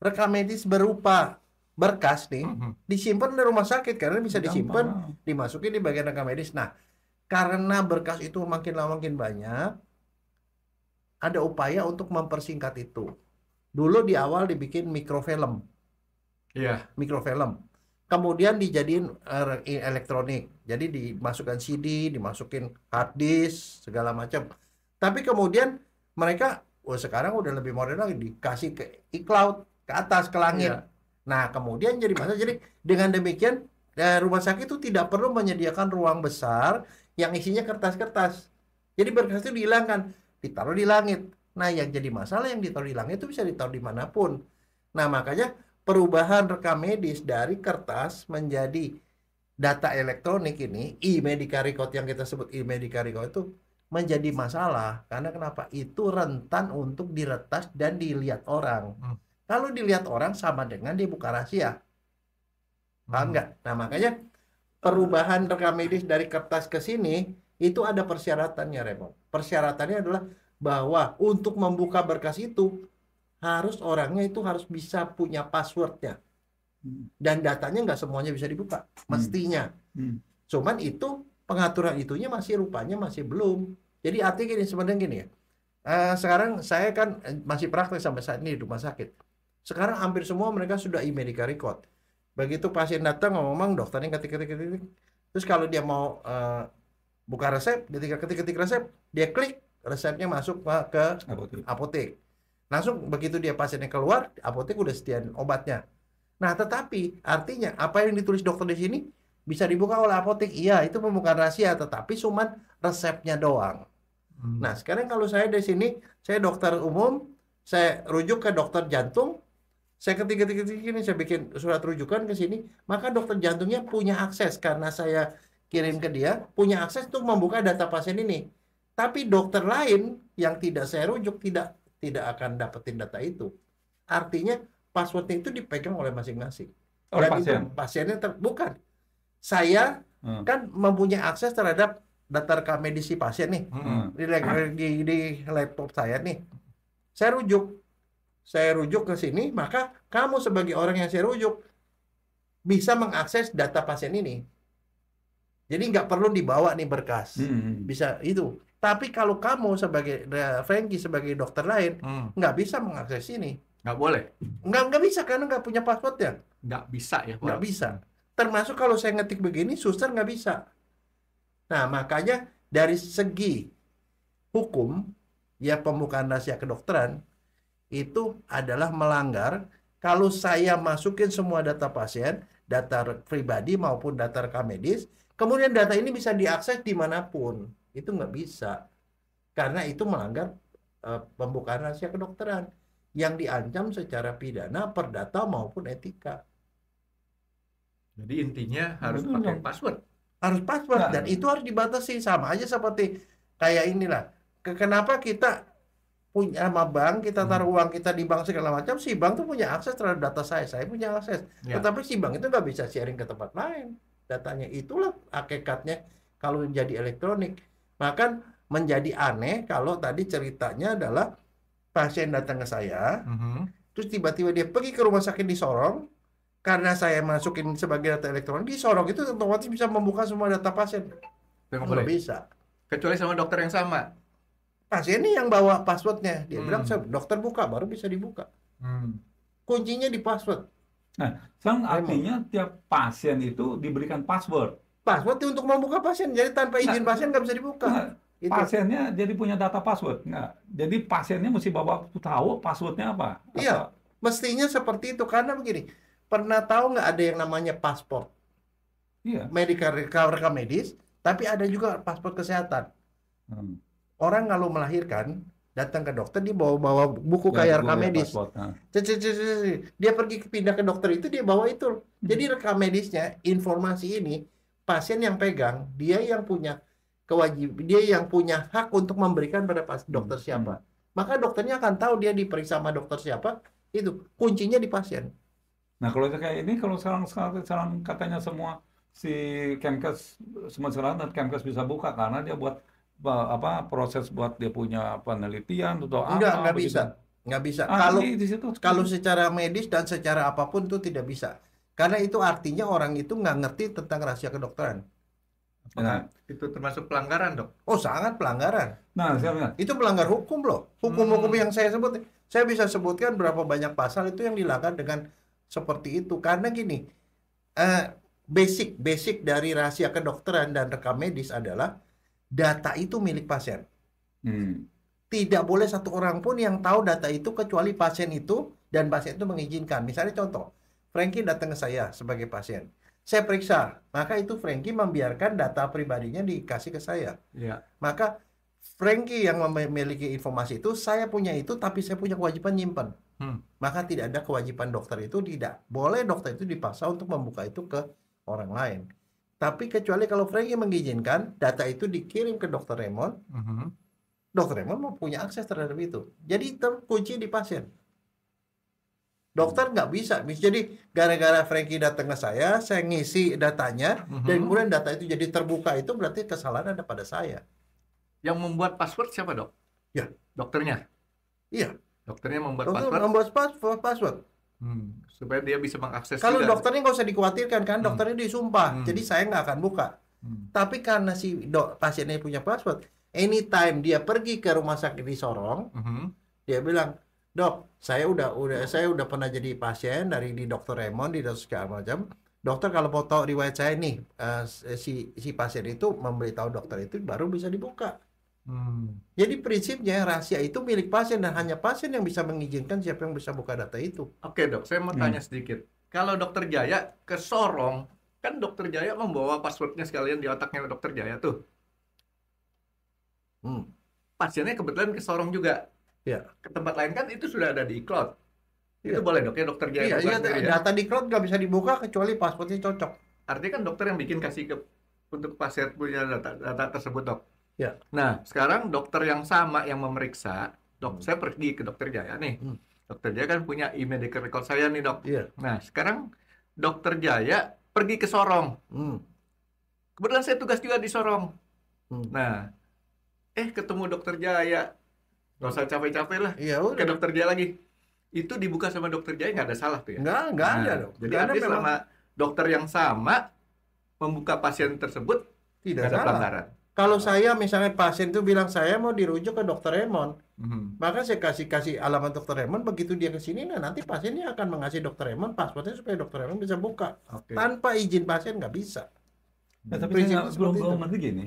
rekam medis berupa berkas nih disimpan di rumah sakit karena bisa disimpan, dimasukin di bagian rekam medis. Nah, karena berkas itu makin lama makin banyak, ada upaya untuk mempersingkat itu. Dulu di awal dibikin mikrofilm. Iya. Mikrofilm. Kemudian dijadiin elektronik. Jadi dimasukkan CD, dimasukin hard disk, segala macam. Tapi kemudian mereka, sekarang udah lebih modern lagi, dikasih ke iCloud. ke atas, ke langit. Nah, kemudian jadi masalah. Jadi dengan demikian rumah sakit itu tidak perlu menyediakan ruang besar yang isinya kertas-kertas. Jadi berkas itu dihilangkan, ditaruh di langit. Nah, yang jadi masalah yang ditaruh di langit itu bisa ditaruh dimanapun. Nah, makanya perubahan rekam medis dari kertas menjadi data elektronik ini, e-medical record yang kita sebut e-medical record itu menjadi masalah. Karena kenapa? Itu rentan untuk diretas dan dilihat orang. Kalau dilihat orang sama dengan dia buka rahasia. Paham nggak? Nah, makanya perubahan rekam medis dari kertas ke sini itu ada persyaratannya, Raymond. Persyaratannya adalah bahwa untuk membuka berkas itu orangnya itu harus bisa punya passwordnya. Dan datanya nggak semuanya bisa dibuka, mestinya. Cuman itu pengaturan itunya rupanya masih belum. Jadi artinya gini, sebenarnya gini ya. Sekarang saya kan masih praktek sampai saat ini di rumah sakit. Sekarang hampir semua mereka sudah e-medical record. Begitu pasien datang ngomong, dokternya ketik. Terus kalau dia mau buka resep, ketik resep, dia klik, resepnya masuk ke apotek. Langsung begitu dia pasiennya keluar, apotek udah sediain obatnya. Nah, tetapi artinya apa yang ditulis dokter di sini bisa dibuka oleh apotek. Iya, itu pembukaan rahasia, tetapi cuman resepnya doang. Nah, sekarang kalau saya di sini, saya dokter umum, saya rujuk ke dokter jantung, saya ketik ini, saya bikin surat rujukan ke sini, maka dokter jantungnya punya akses karena saya kirim ke dia, punya akses untuk membuka data pasien ini. Tapi dokter lain yang tidak saya rujuk tidak akan dapetin data itu. Artinya passwordnya itu dipegang oleh masing-masing. Oleh pasien. Pasiennya bukan. Saya kan mempunyai akses terhadap data rekam medis si pasien nih. Di laptop saya nih. Saya rujuk ke sini, maka kamu sebagai orang yang saya rujuk bisa mengakses data pasien ini. Jadi nggak perlu dibawa nih berkas. Bisa itu. Tapi kalau kamu sebagai Frankie sebagai dokter lain nggak bisa mengakses ini. Nggak boleh? Nggak bisa karena nggak punya passwordnya. Nggak bisa ya? Nggak bisa. Termasuk kalau saya ngetik begini, suster nggak bisa. Nah, makanya dari segi hukum, ya pembukaan rahasia kedokteran, itu adalah melanggar kalau saya masukin semua data pasien, data pribadi maupun data rekam medis, kemudian data ini bisa diakses dimanapun. Itu nggak bisa. Karena itu melanggar pembukaan rahasia kedokteran yang diancam secara pidana, perdata maupun etika. Jadi intinya harus pakai password. Harus password, dan itu harus dibatasi. Sama aja seperti kayak inilah. Kenapa kita punya sama bank, kita taruh uang kita di bank segala macam, si bank tuh punya akses terhadap data saya punya akses. Tetapi si bank itu nggak bisa sharing ke tempat lain datanya. Itulah hakikatnya kalau jadi elektronik. Maka menjadi aneh kalau tadi ceritanya adalah pasien datang ke saya, terus tiba-tiba dia pergi ke rumah sakit di Sorong, karena saya masukin sebagai data elektronik, di Sorong itu otomatis bisa membuka semua data pasien. Nggak bisa. Kecuali sama dokter yang sama. Pasien ini yang bawa passwordnya, dia bilang dokter buka, baru bisa dibuka. Kuncinya di password. Nah, sekarang artinya tiap pasien itu diberikan password. Password untuk membuka pasien, jadi tanpa izin pasien nggak bisa dibuka. Pasiennya jadi punya data password nggak? Jadi pasiennya mesti tahu passwordnya apa? Iya, mestinya seperti itu. Karena begini, pernah tahu nggak ada yang namanya paspor? Iya. Medical rekam medis, tapi ada juga paspor kesehatan. Orang kalau melahirkan datang ke dokter, dia bawa buku kayak rekam medis. Dia pergi pindah ke dokter itu, dia bawa itu. Jadi rekam medisnya, informasi ini pasien yang pegang, dia yang punya dia yang punya hak untuk memberikan pada dokter siapa. Maka dokternya akan tahu dia diperiksa sama dokter siapa, itu kuncinya di pasien. Nah, kalau kayak ini, kalau sekarang katanya semua si Kemkes, semua dan Kemkes bisa buka karena dia buat proses buat dia punya penelitian atau nggak bisa. Kalau secara medis dan secara apapun itu tidak bisa. Karena itu artinya orang itu nggak ngerti tentang rahasia kedokteran. Nah, itu termasuk pelanggaran, Dok? Oh, sangat pelanggaran. Nah, itu melanggar hukum loh. Hukum-hukum yang saya sebut, saya bisa sebutkan berapa banyak pasal itu yang dilanggar dengan seperti itu. Karena gini, basic dari rahasia kedokteran dan rekam medis adalah data itu milik pasien. Tidak boleh satu orang pun yang tahu data itu kecuali pasien itu dan pasien itu mengizinkan. Misalnya contoh, Frankie datang ke saya sebagai pasien. Saya periksa, maka itu Frankie membiarkan data pribadinya dikasih ke saya. Iya. Maka Frankie yang memiliki informasi itu, saya punya itu, tapi saya punya kewajiban nyimpan. Maka tidak ada kewajiban dokter itu, tidak boleh dokter itu dipaksa untuk membuka itu ke orang lain. Tapi kecuali kalau Frankie mengizinkan, data itu dikirim ke Dr. Raymond, Dr. Raymond punya akses terhadap itu. Jadi terkunci di pasien. Dokter nggak bisa. Jadi gara-gara Frankie datang ke saya ngisi datanya, dan kemudian data itu jadi terbuka, itu berarti kesalahan ada pada saya. Yang membuat password siapa, Dok? Ya. Dokternya? Iya. Dokternya membuat Dokter password? membuat password. Supaya dia bisa mengakses Kalau juga. dokternya nggak usah dikhawatirkan kan, dokternya disumpah. Jadi saya nggak akan buka. Tapi karena si pasiennya punya password, anytime dia pergi ke rumah sakit di Sorong, dia bilang, "Dok, saya udah pernah jadi pasien dari di Dr. Raymond, di dokter segala macam. Dokter kalau mau tahu riwayat saya nih, si pasien itu memberitahu dokter itu baru bisa dibuka." Jadi prinsipnya rahasia itu milik pasien dan hanya pasien yang bisa mengizinkan siapa yang bisa buka data itu. Oke, Dok, saya mau tanya sedikit. Kalau Dokter Jaya ke Sorong, kan Dokter Jaya membawa passwordnya sekalian di otaknya Dokter Jaya tuh. Pasiennya kebetulan ke Sorong juga. Ya. Ke tempat lain kan itu sudah ada di cloud. Itu boleh, Dok, ya Dokter Jaya buka sendiri, ya? Data di cloud nggak bisa dibuka kecuali passwordnya cocok. Artinya kan dokter yang bikin kasih untuk pasien punya data tersebut, Dok. Ya. Nah, sekarang dokter yang sama yang memeriksa, saya pergi ke Dokter Jaya nih. Dokter Jaya kan punya e-medical record saya nih, Dok. Iya. Nah, sekarang Dokter Jaya pergi ke Sorong. Kebetulan saya tugas juga di Sorong. Nah, ketemu Dokter Jaya. Nggak usah capek-capek lah. Iya, udah. Ke Dokter Jaya lagi. Itu dibuka sama Dokter Jaya nggak ada salah tuh ya? Nggak ada, Dok. Jadi artinya selama dokter yang sama membuka pasien tersebut tidak ada pelanggaran. Kalau saya misalnya pasien itu bilang saya mau dirujuk ke Dr. Raymond, maka saya kasih alamat Dr. Raymond, begitu dia ke sini, nanti pasiennya akan mengasih Dr. Raymond passwordnya supaya Dr. Raymond bisa buka. Tanpa izin pasien nggak bisa. Tapi saya belum ngerti gini.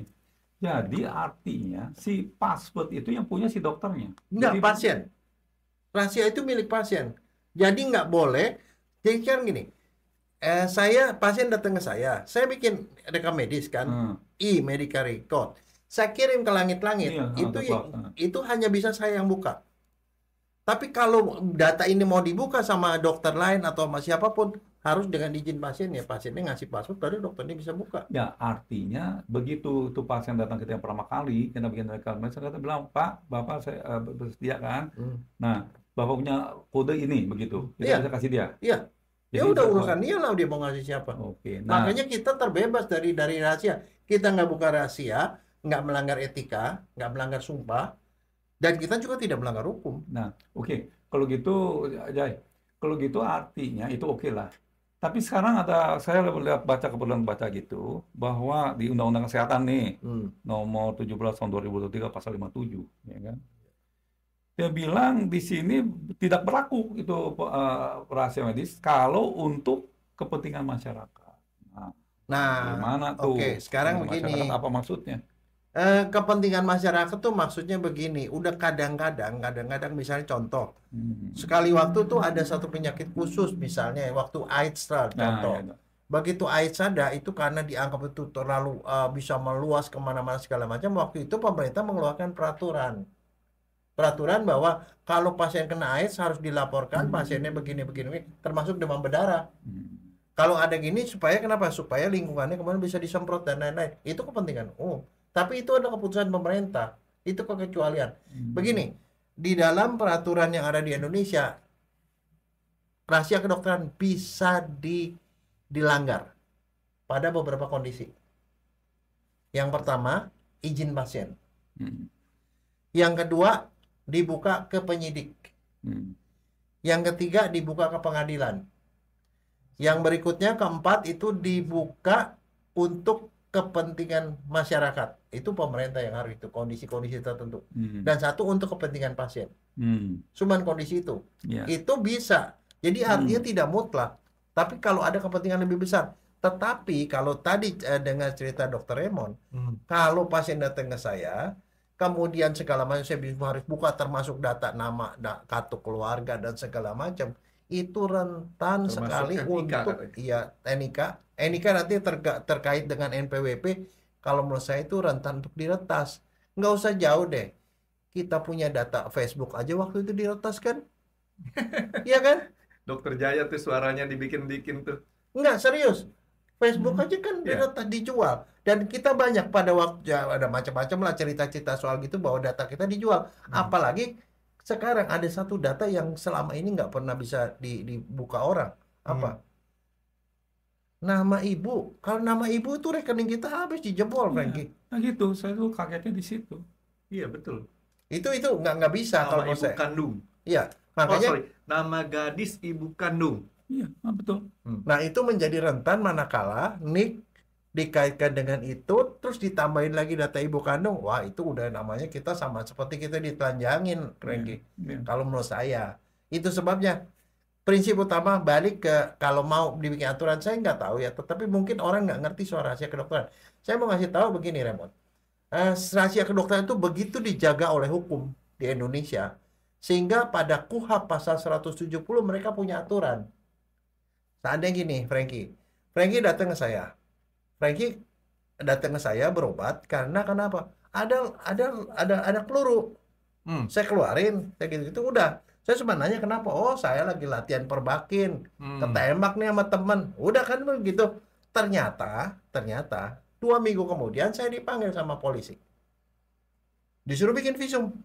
Jadi artinya si password itu yang punya si dokternya. Enggak, jadi, pasien. Rahasia itu milik pasien. Jadi nggak boleh. Jadi kan gini, pasien datang ke saya bikin rekam medis kan, e-medical record. Saya kirim ke langit-langit. Itu hanya bisa saya yang buka. Tapi kalau data ini mau dibuka sama dokter lain atau sama siapapun, harus dengan izin pasien ya. Pasiennya ngasih password, baru dokternya bisa buka. Ya, artinya begitu tuh pasien datang kita yang pertama kali, kita bikin rekam medis, kita bilang, "Pak, Bapak saya bersedia kan? Nah, Bapak punya kode ini," begitu. Kita bisa kasih dia. Iya. Ya udah urusan dia lah, dia mau ngasih siapa. Makanya kita terbebas dari rahasia. Kita nggak buka rahasia, nggak melanggar etika, nggak melanggar sumpah, dan kita juga tidak melanggar hukum. Nah, kalau gitu, Jai, kalau gitu artinya itu lah. Tapi sekarang saya kebetulan baca gitu, bahwa di Undang-Undang Kesehatan nih, nomor 17 tahun 2023 pasal 57, ya kan? Dia bilang di sini tidak berlaku itu rahasia medis kalau untuk kepentingan masyarakat. Nah, gimana tuh? Sekarang begini. Apa maksudnya? Kepentingan masyarakat tuh maksudnya begini. Udah kadang-kadang misalnya contoh, sekali waktu tuh ada satu penyakit khusus, misalnya waktu AIDS contoh. Begitu AIDS ada, itu karena dianggap itu terlalu bisa meluas kemana-mana segala macam. Waktu itu pemerintah mengeluarkan peraturan bahwa kalau pasien kena AIDS harus dilaporkan pasiennya begini, termasuk demam berdarah. Kalau ada gini supaya kenapa? Supaya lingkungannya kemudian bisa disemprot dan lain-lain. Itu kepentingan umum. Tapi itu adalah keputusan pemerintah. Itu kekecualian. Begini, di dalam peraturan yang ada di Indonesia, rahasia kedokteran bisa dilanggar pada beberapa kondisi. Yang pertama, izin pasien. Yang kedua, dibuka ke penyidik. Yang ketiga, dibuka ke pengadilan. Yang berikutnya, keempat, itu dibuka untuk kepentingan masyarakat. Itu pemerintah yang harus itu, kondisi-kondisi tertentu. Dan satu untuk kepentingan pasien. Cuman kondisi itu. Itu bisa. Jadi artinya tidak mutlak. Tapi kalau ada kepentingan lebih besar. Tetapi kalau tadi dengan cerita Dr. Raymond, kalau pasien datang ke saya, kemudian segala macam saya harus buka termasuk data nama, kartu keluarga dan segala macam. Itu rentan Termasuk sekali NIK untuk katanya. NIK nanti terkait dengan NPWP. Kalau menurut saya itu rentan untuk diretas. Nggak usah jauh deh, kita punya data Facebook aja waktu itu diretas kan. Iya kan? Dokter Jaya tuh suaranya dibikin-bikin tuh. Enggak, serius. Facebook aja kan diretas, dijual. Dan kita banyak pada waktu, ya ada macam-macam lah cerita-cerita soal gitu bahwa data kita dijual. Apalagi sekarang ada satu data yang selama ini nggak pernah bisa dibuka orang. Apa? Nama ibu. Kalau nama ibu itu rekening kita habis dijebol, Frankie. Nah gitu, saya tuh kagetnya di situ. Iya, betul. Itu nggak bisa Nama kalau ibu saya. kandung. Iya, makanya. Nama gadis ibu kandung. Iya, betul. Nah, itu menjadi rentan manakala NIK dikaitkan dengan itu, terus ditambahin lagi data ibu kandung. Wah, itu udah namanya kita sama seperti kita ditelanjangin, Frankie. Kalau menurut saya. Itu sebabnya prinsip utama balik ke, kalau mau dibikin aturan, saya nggak tahu ya, tetapi mungkin orang nggak ngerti soal rahasia kedokteran. Saya mau ngasih tahu begini, Raymond. Rahasia kedokteran itu begitu dijaga oleh hukum di Indonesia, sehingga pada KUHP pasal 170 mereka punya aturan. Seandainya gini, Frankie datang ke saya. Frankie datang ke saya berobat karena kenapa? Ada peluru. Saya keluarin, saya gitu udah. Saya cuma nanya kenapa? Oh, saya lagi latihan perbakin, ketembak nih sama teman. Udah kan begitu. Ternyata 2 minggu kemudian saya dipanggil sama polisi. Disuruh bikin visum.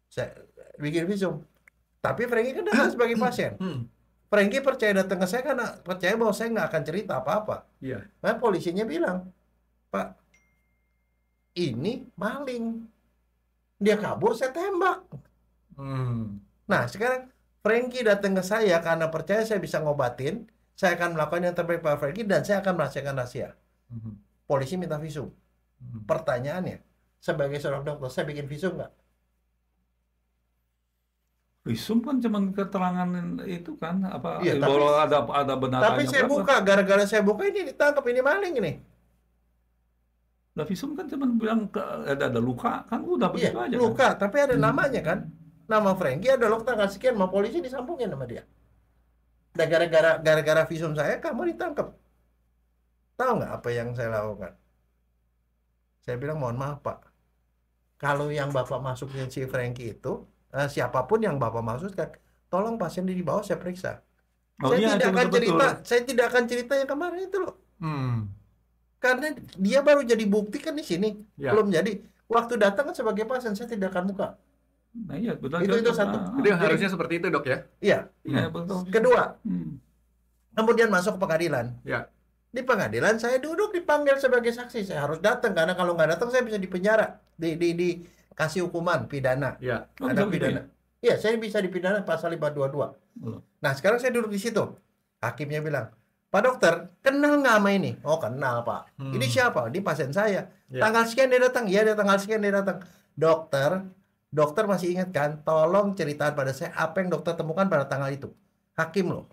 Saya bikin visum. Tapi Frankie kan datang sebagai pasien. Frankie percaya datang ke saya karena percaya bahwa saya nggak akan cerita apa-apa. Iya. Nah, polisinya bilang, Pak, ini maling. Dia kabur, saya tembak. Nah, sekarang Frankie datang ke saya karena percaya saya bisa ngobatin. Saya akan melakukan yang terbaik Pak Frankie dan saya akan merahasiakan rahasia. Polisi minta visum. Pertanyaannya, sebagai seorang dokter, saya bikin visum nggak? Visum kan cuma keterangan itu kan apa? Iya, bahwa ada benarnya. Tapi saya buka, gara-gara saya buka ini ditangkap, ini maling ini. Nah, visum kan cuma bilang ada luka, kan udah begitu aja. Luka, kan? tapi ada namanya kan. Nama Frankie ada tanggal sekian, sama polisi disambungin sama dia. Dan gara-gara visum saya, kamu ditangkap. Tahu nggak apa yang saya lakukan? Saya bilang, mohon maaf Pak, kalau yang Bapak masukin si Frankie itu, siapapun yang Bapak maksudkan, tolong pasien di bawah saya periksa. Saya tidak akan cerita yang kemarin itu loh. Karena dia baru jadi bukti kan di sini, belum jadi. Waktu datang kan sebagai pasien saya tidak akan buka. Nah, iya, betul. Itu satu. Jadi harusnya seperti itu, Dok ya? Iya. Betul. Kedua, kemudian masuk ke pengadilan. Ya. Di pengadilan saya duduk dipanggil sebagai saksi. Saya harus datang karena kalau nggak datang saya bisa dipenjara, dikasih hukuman pidana. Ya. Ada pidana. Iya, saya bisa dipidana pasal 522. Nah, sekarang saya duduk di situ. Hakimnya bilang, Pak dokter, kenal nggak sama ini? Oh, kenal Pak. Ini siapa? Ini pasien saya. Tanggal sekian dia datang. Iya, dia tanggal sekian dia datang. Dokter masih ingat kan? Tolong ceritakan pada saya apa yang dokter temukan pada tanggal itu. Hakim loh.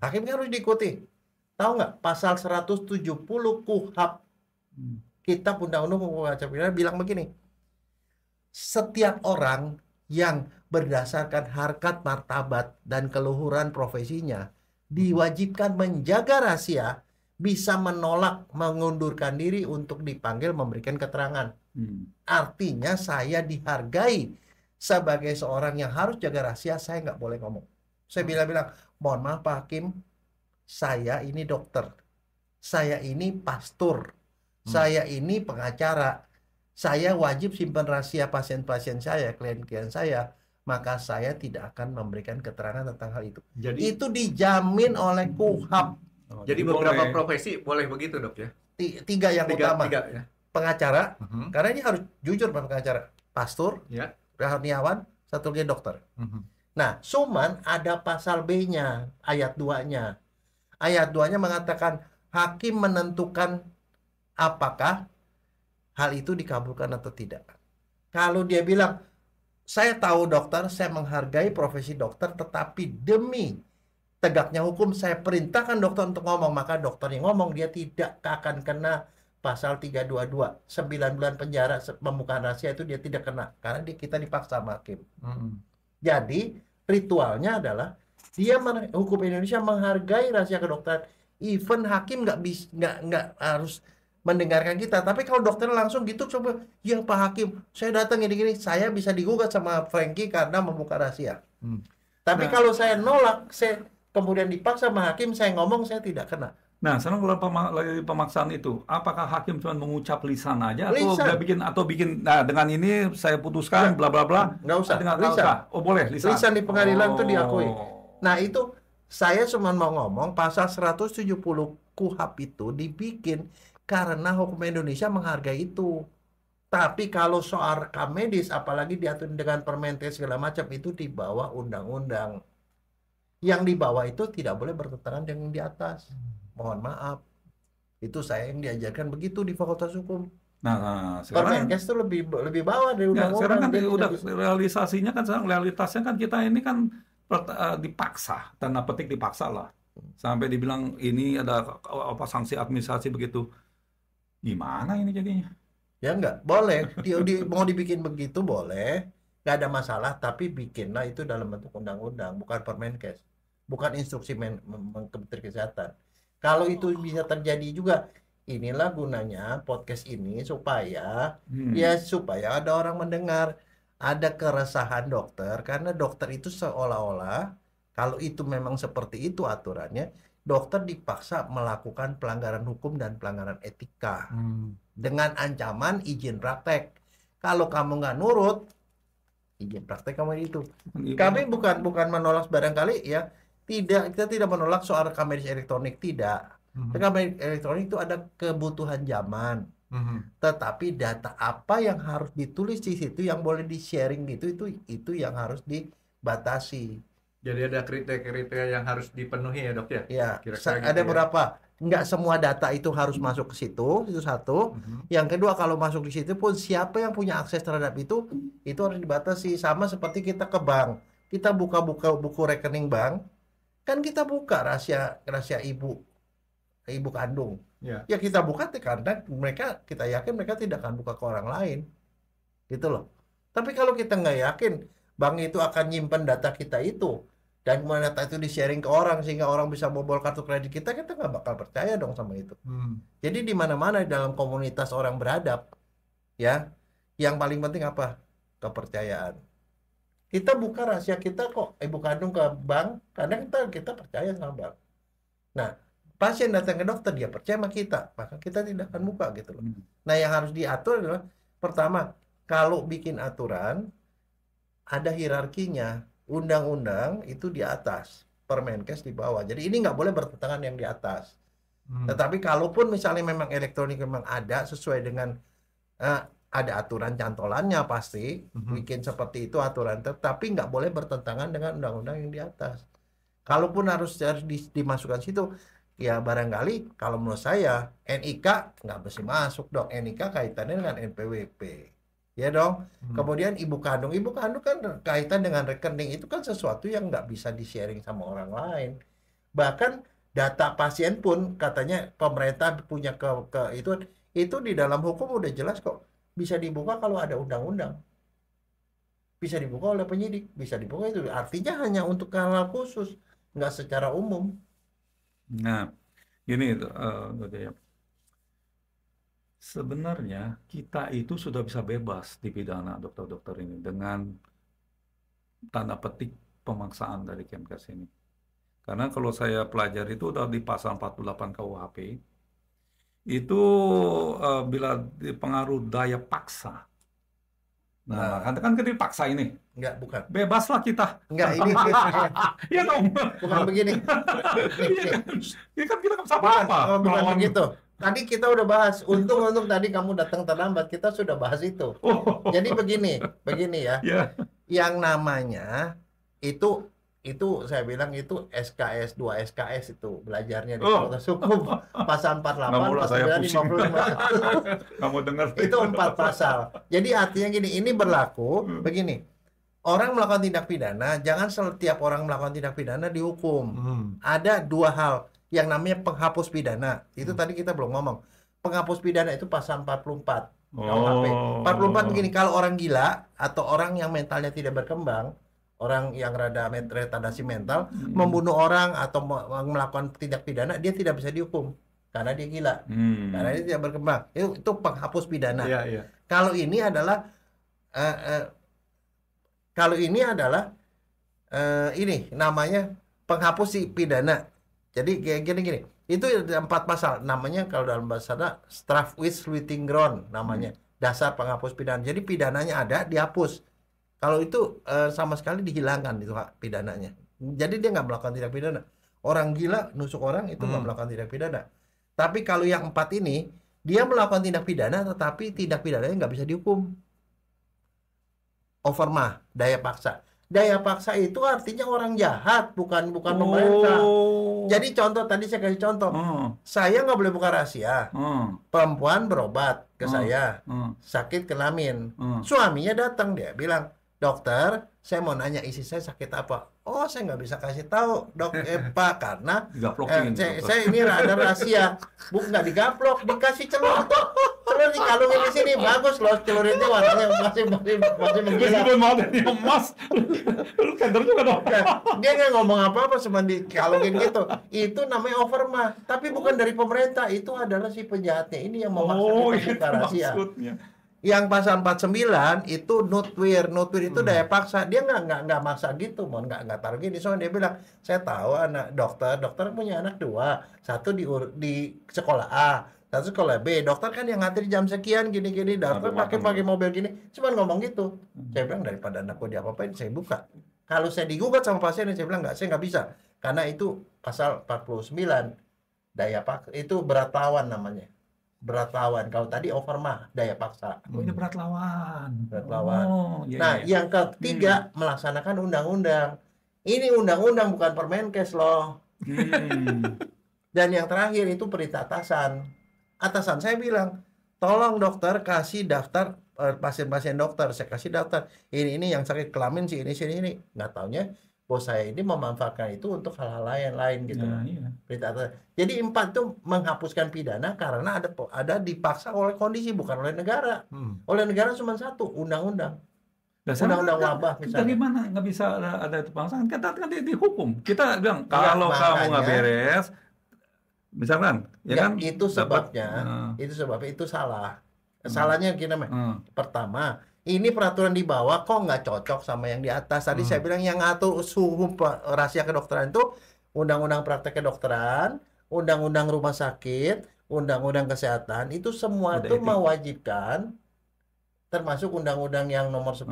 Hakim kan harus diikuti. Tahu nggak? Pasal 170 KUHP Kitab Undang-Undang Hukum Acara Pidana bilang begini. Setiap orang yang berdasarkan harkat martabat dan keluhuran profesinya diwajibkan menjaga rahasia, bisa menolak, mengundurkan diri untuk dipanggil memberikan keterangan. Artinya saya dihargai sebagai seorang yang harus jaga rahasia, saya nggak boleh ngomong. Saya bilang, mohon maaf Pak Hakim, saya ini dokter, saya ini pastor, saya ini pengacara, saya wajib simpan rahasia pasien-pasien saya, klien-klien saya, maka saya tidak akan memberikan keterangan tentang hal itu. Jadi, itu dijamin oleh KUHP. Jadi beberapa profesi boleh begitu Dok ya? Tiga yang utama. Ya. Pengacara, karena ini harus jujur pengacara, pastor, rohaniawan, satu lagi dokter. Nah, cuman ada pasal B-nya, ayat 2-nya. Ayat 2-nya mengatakan hakim menentukan apakah hal itu dikabulkan atau tidak. Kalau dia bilang, saya tahu dokter, saya menghargai profesi dokter, tetapi demi tegaknya hukum saya perintahkan dokter untuk ngomong, maka dokter yang ngomong dia tidak akan kena pasal 322, 9 bulan penjara pembukaan rahasia itu dia tidak kena karena kita dipaksa sama hakim. Jadi ritualnya adalah hukum Indonesia menghargai rahasia kedokteran. Even hakim nggak harus mendengarkan kita. Tapi kalau dokter langsung gitu coba, ya Pak Hakim, saya datang gini-gini, saya bisa digugat sama Frankie karena membuka rahasia. Tapi kalau saya nolak, saya kemudian dipaksa sama hakim, saya ngomong saya tidak kena. Nah, sekarang kalau pemaksaan itu, apakah hakim cuma mengucap lisan aja atau bikin nah dengan ini saya putuskan bla bla bla? Nggak usah. Dengan Lisan. Oh, boleh lisan. Lisan di pengadilan itu diakui. Nah, itu saya cuma mau ngomong pasal 170 KUHP itu dibikin karena hukum Indonesia menghargai itu. Tapi kalau soal rekam medis, apalagi diatur dengan Permenkes segala macam, itu di bawah undang-undang. Yang di bawah itu tidak boleh bertentangan dengan yang di atas. Mohon maaf. Itu saya yang diajarkan begitu di Fakultas Hukum. Nah, sekarang Permenkes itu lebih bawah dari undang-undang. Sekarang kan udah realisasinya kan sekarang realitasnya kan kita ini kan dipaksa, tanda petik dipaksa lah. Sampai dibilang ini ada sanksi administrasi begitu. Gimana ini jadinya? Ya enggak, boleh. Mau dibikin begitu boleh, nggak ada masalah. Tapi bikinlah itu dalam bentuk undang-undang, bukan Permenkes, bukan instruksi Kementerian Kesehatan. Kalau itu bisa terjadi juga, inilah gunanya podcast ini supaya supaya ada orang mendengar, ada keresahan dokter karena dokter itu seolah-olah kalau itu memang seperti itu aturannya, dokter dipaksa melakukan pelanggaran hukum dan pelanggaran etika dengan ancaman izin praktek. Kalau kamu nggak nurut, izin praktek kamu itu. Kami bukan menolak barangkali ya. Kita tidak menolak soal rekam medis elektronik, tidak. Rekam medis elektronik itu ada kebutuhan zaman. Tetapi data apa yang harus ditulis di situ yang boleh di-sharing gitu itu yang harus dibatasi. Jadi ada kriteria yang harus dipenuhi ya, Dok ya? Ya, kira-kira ada gitu berapa? Nggak semua data itu harus masuk ke situ, itu satu. Yang kedua, kalau masuk di situ pun siapa yang punya akses terhadap itu harus dibatasi. Sama seperti kita ke bank. Kita buka-buka buku rekening bank, kan kita buka rahasia ibu kandung. Ya kita buka karena kita yakin mereka tidak akan buka ke orang lain. Gitu loh. Tapi kalau kita nggak yakin bank itu akan nyimpen data kita itu dan kemudian data itu di-sharing ke orang sehingga orang bisa bobol kartu kredit kita nggak bakal percaya dong sama itu. Jadi di mana-mana dalam komunitas orang beradab, ya, yang paling penting apa? Kepercayaan. Kita buka rahasia kita kok ibu kandung ke bank karena kita percaya sama bank. Nah, pasien datang ke dokter dia percaya sama kita, maka kita tidak akan buka gitu loh. Nah, yang harus diatur adalah pertama, kalau bikin aturan ada hierarkinya. Undang-undang itu di atas, Permenkes di bawah. Jadi ini nggak boleh bertentangan yang di atas. Tetapi kalaupun misalnya memang elektronik memang ada sesuai dengan ada aturan cantolannya pasti bikin seperti itu aturan, tetapi nggak boleh bertentangan dengan undang-undang yang di atas. Kalaupun harus dimasukkan situ, ya barangkali kalau menurut saya NIK nggak mesti masuk dong. NIK kaitannya dengan NPWP. Ya dong. Kemudian ibu kandung kan kaitan dengan rekening, itu kan sesuatu yang nggak bisa di-sharing sama orang lain. Bahkan data pasien pun katanya pemerintah punya itu di dalam hukum udah jelas kok, bisa dibuka kalau ada undang-undang. Bisa dibuka oleh penyidik, bisa dibuka itu. Artinya hanya untuk hal khusus, nggak secara umum. Nah, ini sebenarnya kita itu sudah bisa bebas dipidana dokter-dokter ini dengan tanda petik pemaksaan dari Kemkes ini. Karena kalau saya pelajari itu udah di pasal 48 KUHP itu bila dipengaruhi daya paksa. Nah, kan kita dipaksa ini. Enggak, bukan. Bebaslah kita. Enggak, ini. Iya dong. Bukan begini. Ini kan kita nggak bisa apa-apa. Bukan begitu. Tadi kita udah bahas. Untung tadi kamu datang terlambat. Kita sudah bahas itu. Jadi begini ya. Yang namanya itu saya bilang itu SKS 2 SKS itu belajarnya di Fakultas Hukum pasal 48 pasal 55. Kamu dengar itu 4 pasal. Jadi artinya gini, ini berlaku begini. Orang melakukan tindak pidana, jangan setiap orang melakukan tindak pidana dihukum. Ada 2 hal yang namanya penghapus pidana. Itu tadi kita belum ngomong. penghapus pidana itu pasal 44 KUHP. 44 begini, kalau orang gila atau orang yang mentalnya tidak berkembang, orang yang retardasi mental, membunuh orang atau melakukan tindak pidana, dia tidak bisa dihukum karena dia gila, karena dia tidak berkembang. Itu penghapus pidana. Kalau ini adalah ini namanya penghapus si pidana. Jadi gini, itu ada 4 pasal, namanya kalau dalam bahasa Strafrechtsleutiging ground namanya, dasar penghapus pidana. Jadi pidananya ada, dihapus. Kalau itu sama sekali dihilangkan itu hak pidananya. Jadi dia nggak melakukan tindak pidana. Orang gila nusuk orang itu nggak melakukan tindak pidana. Tapi kalau yang 4 ini, dia melakukan tindak pidana, tetapi tindak pidananya nggak bisa dihukum. Overma, daya paksa. Daya paksa itu artinya orang jahat, bukan pemerintah. Jadi contoh, tadi saya kasih contoh. Saya nggak boleh buka rahasia. Perempuan berobat ke saya, sakit kelamin. Suaminya datang, dia bilang, dokter, saya mau nanya isi saya sakit apa. Oh, saya nggak bisa kasih tahu, Pak, karena saya ini ada rahasia. Nggak digaplok, dikasih celur. Celur dikalungin di sini, bagus loh, celur itu warnanya masih mengkilap. Emas, lu kender juga dong. Dia nggak ngomong apa-apa, cuma dikalungin gitu. Itu namanya overma, tapi bukan dari pemerintah. Itu adalah si penjahatnya ini yang memaksa kita rahasia. Yang pasal 49 itu nutwir itu daya paksa. Dia nggak maksa gitu, nggak taruh gini. Soalnya dia bilang, saya tahu anak dokter punya anak 2, satu di sekolah A, satu sekolah B. Dokter kan yang ngatur jam sekian gini, dokter pakai mobil gini. Cuman ngomong gitu. Saya bilang, daripada anakku diapa-apain, saya buka. Kalau saya digugat sama pasien, saya bilang saya nggak bisa, karena itu pasal 49 daya paksa, itu berat lawan namanya. Berat lawan. Kalau tadi overma, daya paksa. Ini berat lawan. Yang ketiga, melaksanakan undang-undang. Ini undang-undang, bukan Permenkes loh. Dan yang terakhir itu perintah atasan. Atasan saya bilang, tolong dokter kasih daftar pasien-pasien dokter. Saya kasih daftar. Ini yang sakit kelamin sih, ini. Nggak taunya bos saya ini memanfaatkan itu untuk hal-hal lain gitu. Perintah atasan. Jadi 4 itu menghapuskan pidana karena ada dipaksa oleh kondisi, bukan oleh negara. Oleh negara cuma satu, undang-undang. Undang-undang wabah misalnya. Kita gimana nggak bisa ada itu paksaan? Kita kan dihukum. Kita bilang kalau kamu nggak beres, misalkan, kan? Itu sebabnya, itu salah. Salahnya gini, pertama, ini peraturan di bawah kok nggak cocok sama yang di atas. Tadi saya bilang yang ngatur suhu rahasia kedokteran itu undang-undang praktek kedokteran, undang-undang rumah sakit, undang-undang kesehatan, itu semua itu mewajibkan, termasuk undang-undang yang nomor 10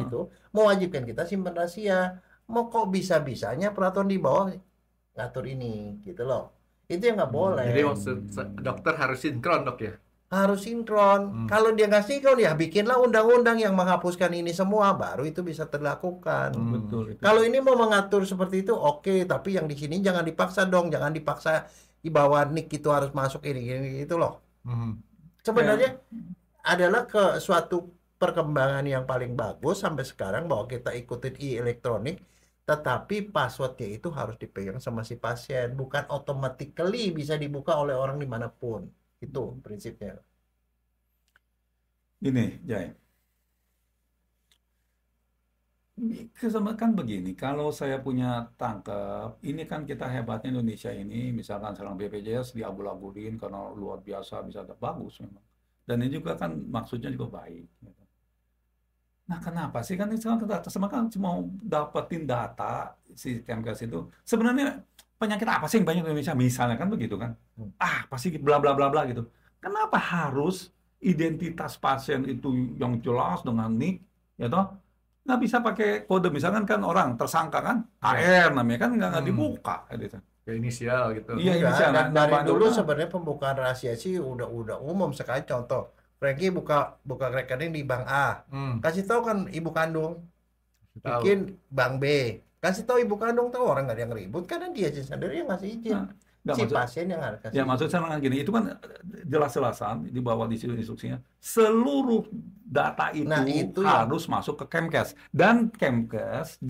itu mewajibkan kita simpan rahasia. Mau kok bisa-bisanya peraturan di bawah ngatur ini gitu loh. Itu yang nggak boleh. Jadi maksud dokter harus sinkron, dok ya? Harus sinkron. Kalau dia nggak sinkron, ya bikinlah undang-undang yang menghapuskan ini semua, baru itu bisa terlakukan. Betul. Kalau ini mau mengatur seperti itu, oke, tapi yang di sini jangan dipaksa dong, jangan dipaksa di bawah nik itu harus masuk ini gitu loh. Sebenarnya adalah ke suatu perkembangan yang paling bagus sampai sekarang bahwa kita ikutin e-elektronik, tetapi passwordnya itu harus dipegang sama si pasien, bukan automatically bisa dibuka oleh orang dimanapun. Itu prinsipnya. Ini, Jai. Kan begini, kalau saya punya tangkap, ini kan kita hebatnya Indonesia ini, misalkan sekarang BPJS diabul-abulin karena luar biasa, bisa bagus memang. Dan ini juga kan maksudnya juga baik. Nah, kenapa sih kan kita sama kan cuma dapetin data si Kemkes itu. Sebenarnya penyakit apa sih yang banyak di Indonesia? Misalnya kan begitu kan. Pasti bla bla bla bla gitu. Kenapa harus identitas pasien itu yang jelas dengan nik, ya toh? Nggak bisa pakai kode, misalkan kan orang tersangka kan AR namanya kan nggak dibuka gitu. Ya inisial gitu. Iya, inisial. Dari dulu sebenarnya pembukaan rahasia sih udah umum sekali. Contoh, Frankie buka rekening di bank A, kasih tahu kan ibu kandung, bikin bank B, kasih tahu ibu kandung, tahu orang nggak ada yang ribut karena dia sendiri yang ngasih izin. Pasien yang harus kasih. Ya maksud saya kan gini, itu kan jelas-jelasan di bawah di situ instruksinya, seluruh data itu harus masuk ke Kemkes, dan Kemkes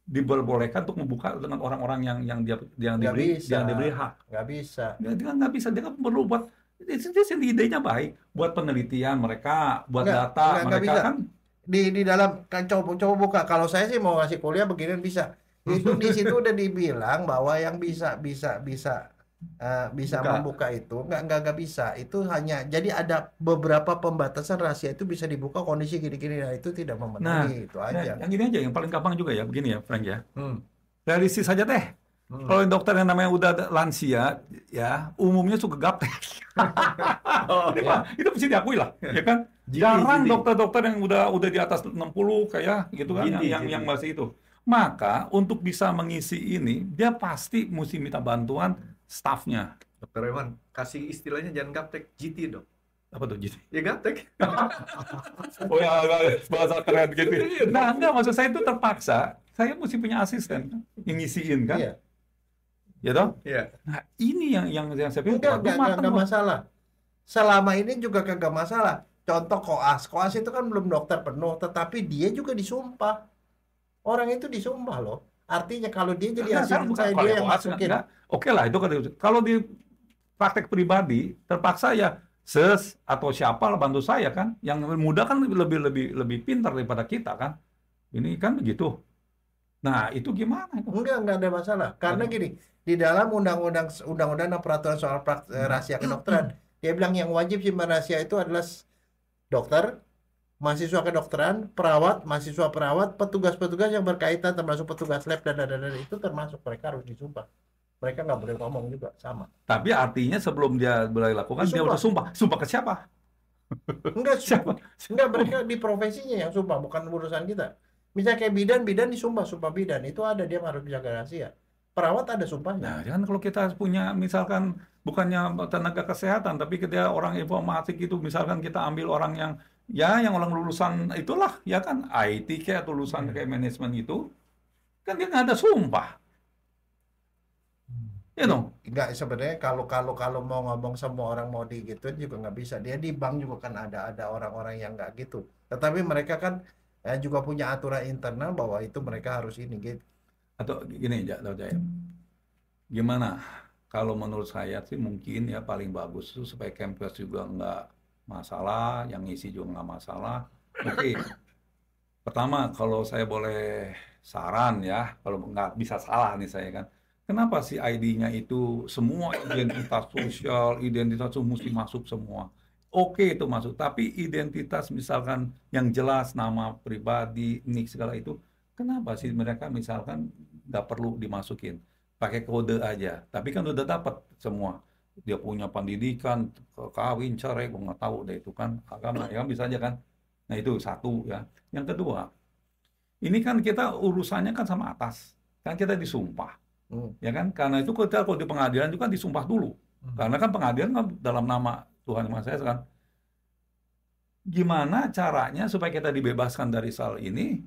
diperbolehkan untuk membuka dengan orang-orang yang diberi hak. Nggak bisa. Dia nggak bisa, dia kan perlu buat Itu idenya baik buat penelitian mereka, buat data mereka bisa. kan. Di dalam kan coba buka. Kalau saya sih mau ngasih kuliah beginian bisa. Itu di situ udah dibilang bahwa yang bisa membuka itu nggak bisa. Itu hanya jadi ada beberapa pembatasan rahasia itu bisa dibuka kondisi gini-gini. Nah itu tidak memenuhi itu aja. Yang gini aja yang paling gampang juga ya begini ya Frank ya. Realistis saja deh. Kalau dokter yang namanya udah lansia, ya umumnya suka gaptek. Itu mesti diakui lah, ya kan? Jarang dokter-dokter yang udah di atas 60 kayak gitu kan, yang masih itu. Maka untuk bisa mengisi ini, dia pasti mesti minta bantuan stafnya. Dokter Eman, kasih istilahnya jangan gaptek, GT dok. Apa tuh GT? Ya gaptek. Oh ya, bahasa keren gitu. Nah, enggak, maksud saya itu terpaksa. Saya mesti punya asisten yang ngisiin kan? Iya. Ya dong? Iya. Nah, ini yang saya pikir enggak masalah. Selama ini juga kagak masalah. Contoh koas itu kan belum dokter penuh, tetapi dia juga disumpah. Orang itu disumpah loh. Artinya kalau dia jadi asisten saya dia yang masukin. Oke lah itu kalau di praktek pribadi terpaksa ya atau siapa lah bantu saya kan. Yang muda kan lebih pintar daripada kita kan. Ini kan begitu. Nah, itu gimana itu? Enggak ada masalah. Karena gini, di dalam undang-undang dan peraturan soal rahasia kedokteran, dia bilang yang wajib simpan rahasia itu adalah dokter, mahasiswa kedokteran, perawat, mahasiswa perawat, petugas-petugas yang berkaitan termasuk petugas lab dan itu termasuk mereka harus disumpah. Mereka nggak boleh ngomong juga sama. Tapi artinya sebelum dia boleh lakukan dia udah sumpah. Sumpah ke siapa? Enggak, enggak mereka di profesinya yang sumpah, bukan urusan kita. Misalnya kayak bidan sumpah bidan itu ada, dia harus jaga rahasia. Perawat ada sumpahnya. Nah, kan kalau kita punya misalkan bukannya tenaga kesehatan, tapi kita orang informatik itu, misalkan kita ambil orang yang orang lulusan itulah, ya kan IT kayak atau lulusan kayak manajemen itu, kan dia nggak ada sumpah. Ya dong. Enggak, sebenarnya kalau mau ngomong semua orang mau digituin juga nggak bisa. Dia di bank juga kan ada orang-orang yang nggak gitu. Tetapi mereka kan juga punya aturan internal bahwa itu mereka harus ini gitu. Atau gini aja, gimana? Kalau menurut saya sih mungkin ya paling bagus itu supaya campus juga nggak masalah, yang isi juga nggak masalah. Oke. Pertama, kalau saya boleh saran ya, kalau nggak bisa salah nih saya kan. Kenapa sih ID-nya itu semua identitas sosial, identitas itu mesti masuk semua? Oke itu masuk, tapi identitas misalkan yang jelas nama pribadi, nik segala itu, kenapa sih mereka misalkan nggak perlu dimasukin? Pakai kode aja, tapi kan udah dapat semua. Dia punya pendidikan, kawin, cerai, gue nggak tahu deh itu kan agama, ya bisa aja kan. Nah itu satu ya. Yang kedua, ini kan kita urusannya kan sama atas, kan kita disumpah. Ya kan, karena itu kita kalau di pengadilan itu kan disumpah dulu, karena kan pengadilan kan dalam nama Tuhan Yang Maha Esa kan. Gimana caranya supaya kita dibebaskan dari soal ini?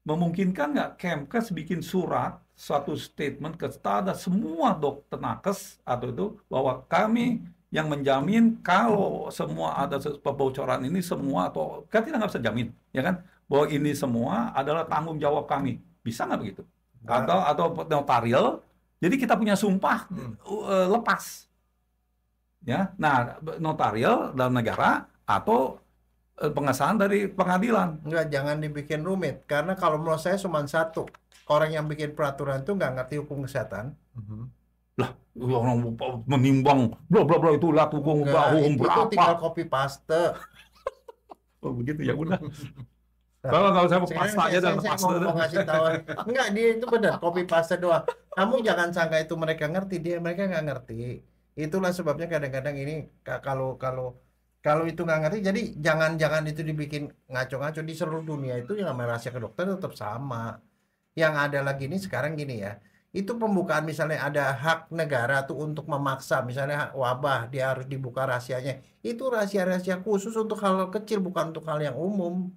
Memungkinkan nggak Kemkes bikin surat, suatu statement kepada semua dokter nakes atau itu bahwa kami yang menjamin kalau semua ada kebocoran ini semua atau kan kita nggak bisa jamin, ya kan, bahwa ini semua adalah tanggung jawab kami. Bisa nggak begitu? Atau notarial, jadi kita punya sumpah lepas, ya. Nah, notarial dalam negara atau pengesahan dari pengadilan. Enggak, jangan dibikin rumit, karena kalau menurut saya cuma satu, orang yang bikin peraturan itu nggak ngerti hukum kesehatan. Lah, orang menimbang bla bla bla itu lah hukum berapa? Itu tinggal copy paste. Oh begitu ya udah. Kalau saya mau paste aja dan paste. Saya mau ngasih tahu. Enggak, dia itu benar copy paste doang. Kamu jangan sangka itu mereka ngerti, mereka nggak ngerti. Itulah sebabnya kadang-kadang ini kalau itu nggak ngerti, jadi jangan itu dibikin ngaco-ngaco. Di seluruh dunia itu yang namanya rahasia kedokteran tetap sama. Yang ada lagi ini sekarang gini ya, itu pembukaan misalnya ada hak negara tuh untuk memaksa, misalnya wabah dia harus dibuka rahasianya. Itu rahasia-rahasia khusus untuk hal kecil, bukan untuk hal yang umum.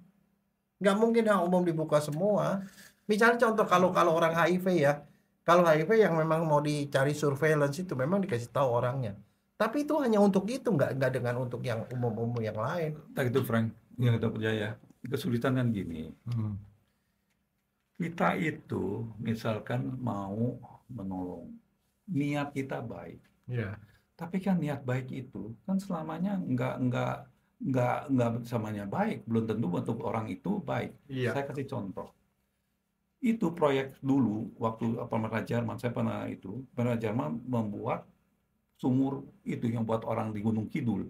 Nggak mungkin hal umum dibuka semua. Misalnya contoh kalau orang HIV ya, kalau HIV yang memang mau dicari surveillance itu memang dikasih tahu orangnya. Tapi itu hanya untuk itu, nggak dengan untuk yang umum-umum yang lain. Tak itu Frank, yang kita percaya. Kesulitan kan gini. Kita itu misalkan mau menolong, niat kita baik. Yeah. Tapi kan niat baik itu kan selamanya nggak selamanya baik, belum tentu untuk orang itu baik. Iya. Saya kasih contoh. Itu proyek dulu waktu pemerintah Jerman, saya pernah pemerintah Jerman membuat sumur itu yang buat orang di Gunung Kidul,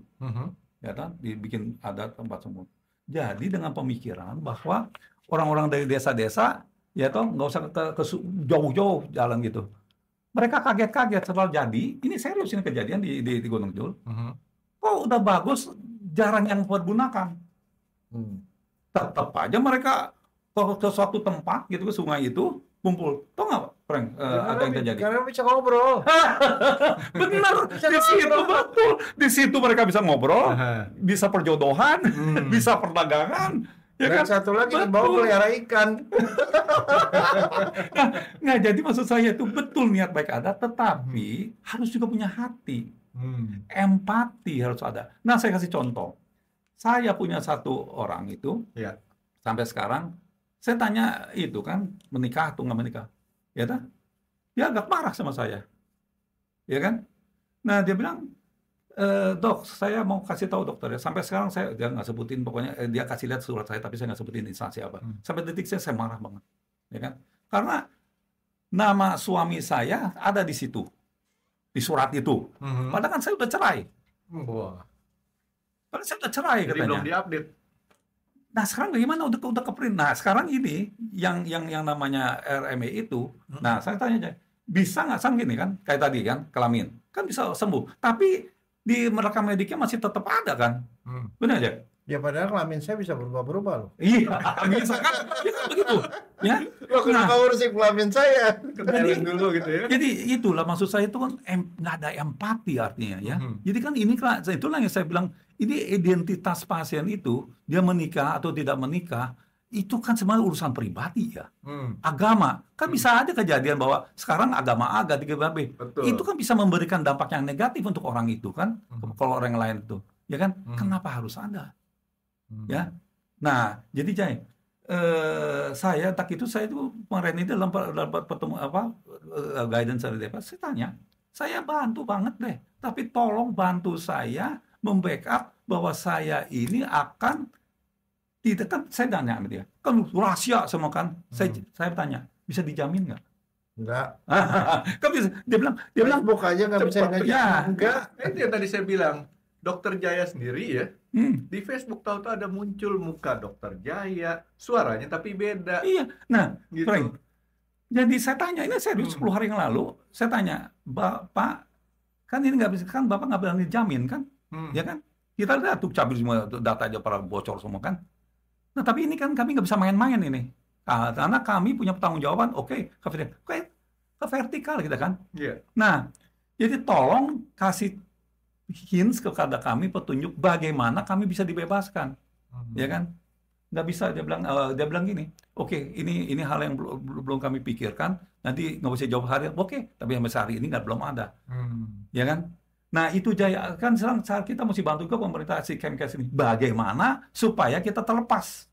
ya kan, dibikin ada tempat sumur. Jadi dengan pemikiran bahwa orang-orang dari desa-desa, ya toh nggak usah ke jauh-jauh jalan gitu. Mereka kaget-kaget setelah jadi, ini serius ini kejadian di Gunung Kidul. Oh udah bagus, jarang yang pergunakan. Tetap aja mereka ke suatu tempat gitu, ke sungai itu, kumpul. Tahu nggak, Frank, ada yang terjadi? Karena bisa ngobrol. Benar, di situ betul. Di situ mereka bisa ngobrol, bisa perjodohan, bisa perdagangan. Ya Dan kan? satu lagi dibawa pelihara ikan. Nah, jadi maksud saya itu betul niat baik ada, tetapi harus juga punya hati. Empati harus ada. Nah, saya kasih contoh. Saya punya satu orang itu, sampai sekarang, saya tanya itu kan, menikah atau nggak menikah. Ya kan? Dia agak marah sama saya. Ya kan? Nah, dia bilang, dok, saya mau kasih tahu dokter ya. Sampai sekarang dia nggak sebutin, pokoknya dia kasih lihat surat saya, tapi saya nggak sebutin instansi apa. Sampai detik saya marah banget, ya kan? Karena nama suami saya ada di situ, di surat itu. Padahal kan saya udah cerai. Padahal saya udah cerai. Jadi katanya. belum diupdate. Nah sekarang bagaimana udah ke print. Nah sekarang ini yang namanya RME itu, nah saya tanya aja, bisa nggak sang gini kan, kayak tadi kan kelamin, kan bisa sembuh, tapi di rekam mediknya masih tetap ada kan, benar aja. Ya padahal kelamin saya bisa berubah-berubah loh. Iya, bisa kan, ya kan begitu, ya. Loh kenapa urusin kelamin saya? Kenalin dulu gitu ya. Jadi itulah maksud saya itu kan nggak ada empati artinya ya. Jadi kan ini itulah yang saya bilang, ini identitas pasien itu, dia menikah atau tidak menikah, itu kan sebenarnya urusan pribadi ya. Agama, kan bisa aja kejadian bahwa sekarang agama A ganti agama B. Betul. Itu kan bisa memberikan dampak yang negatif untuk orang itu kan, kalau orang lain itu, ya kan? Kenapa harus ada? Ya, nah jadi Jai, saya tak itu saya itu kemarin ini dalam pertemuan guidance dari DPR, saya tanya, saya bantu banget deh, tapi tolong bantu saya membackup bahwa saya ini akan tidak, kan saya tanya sama dia, kan rahasia semua kan, saya tanya, bisa dijamin nggak? Enggak. Kan bisa, dia bilang buka aja nggak bisa ngajakin. ya, Enggak, itu yang tadi saya bilang. Dokter Jaya sendiri ya, di Facebook tahu-tahu ada muncul muka Dokter Jaya, suaranya tapi beda. Iya, nah, gitu. Frank, jadi saya tanya, ini serius 10 hari yang lalu, saya tanya, Bapak, kan ini nggak bisa, kan Bapak nggak berani jamin kan, ya kan? Kita lihat tuh cabut semua data aja para bocor semua kan. Nah, tapi ini kan kami nggak bisa main-main ini, karena kami punya pertanggungjawaban, oke, ke vertikal kita kan. Iya. Nah, jadi tolong kasih hints kepada kami, petunjuk bagaimana kami bisa dibebaskan, ya kan? Nggak bisa, dia bilang gini, oke, ini hal yang belum kami pikirkan, nanti nggak bisa jawab hari, oke, tapi sampai hari ini belum ada, ya kan? Nah itu Jaya, kan sekarang kita mesti bantu ke pemerintah si Kemkes ini, bagaimana supaya kita terlepas.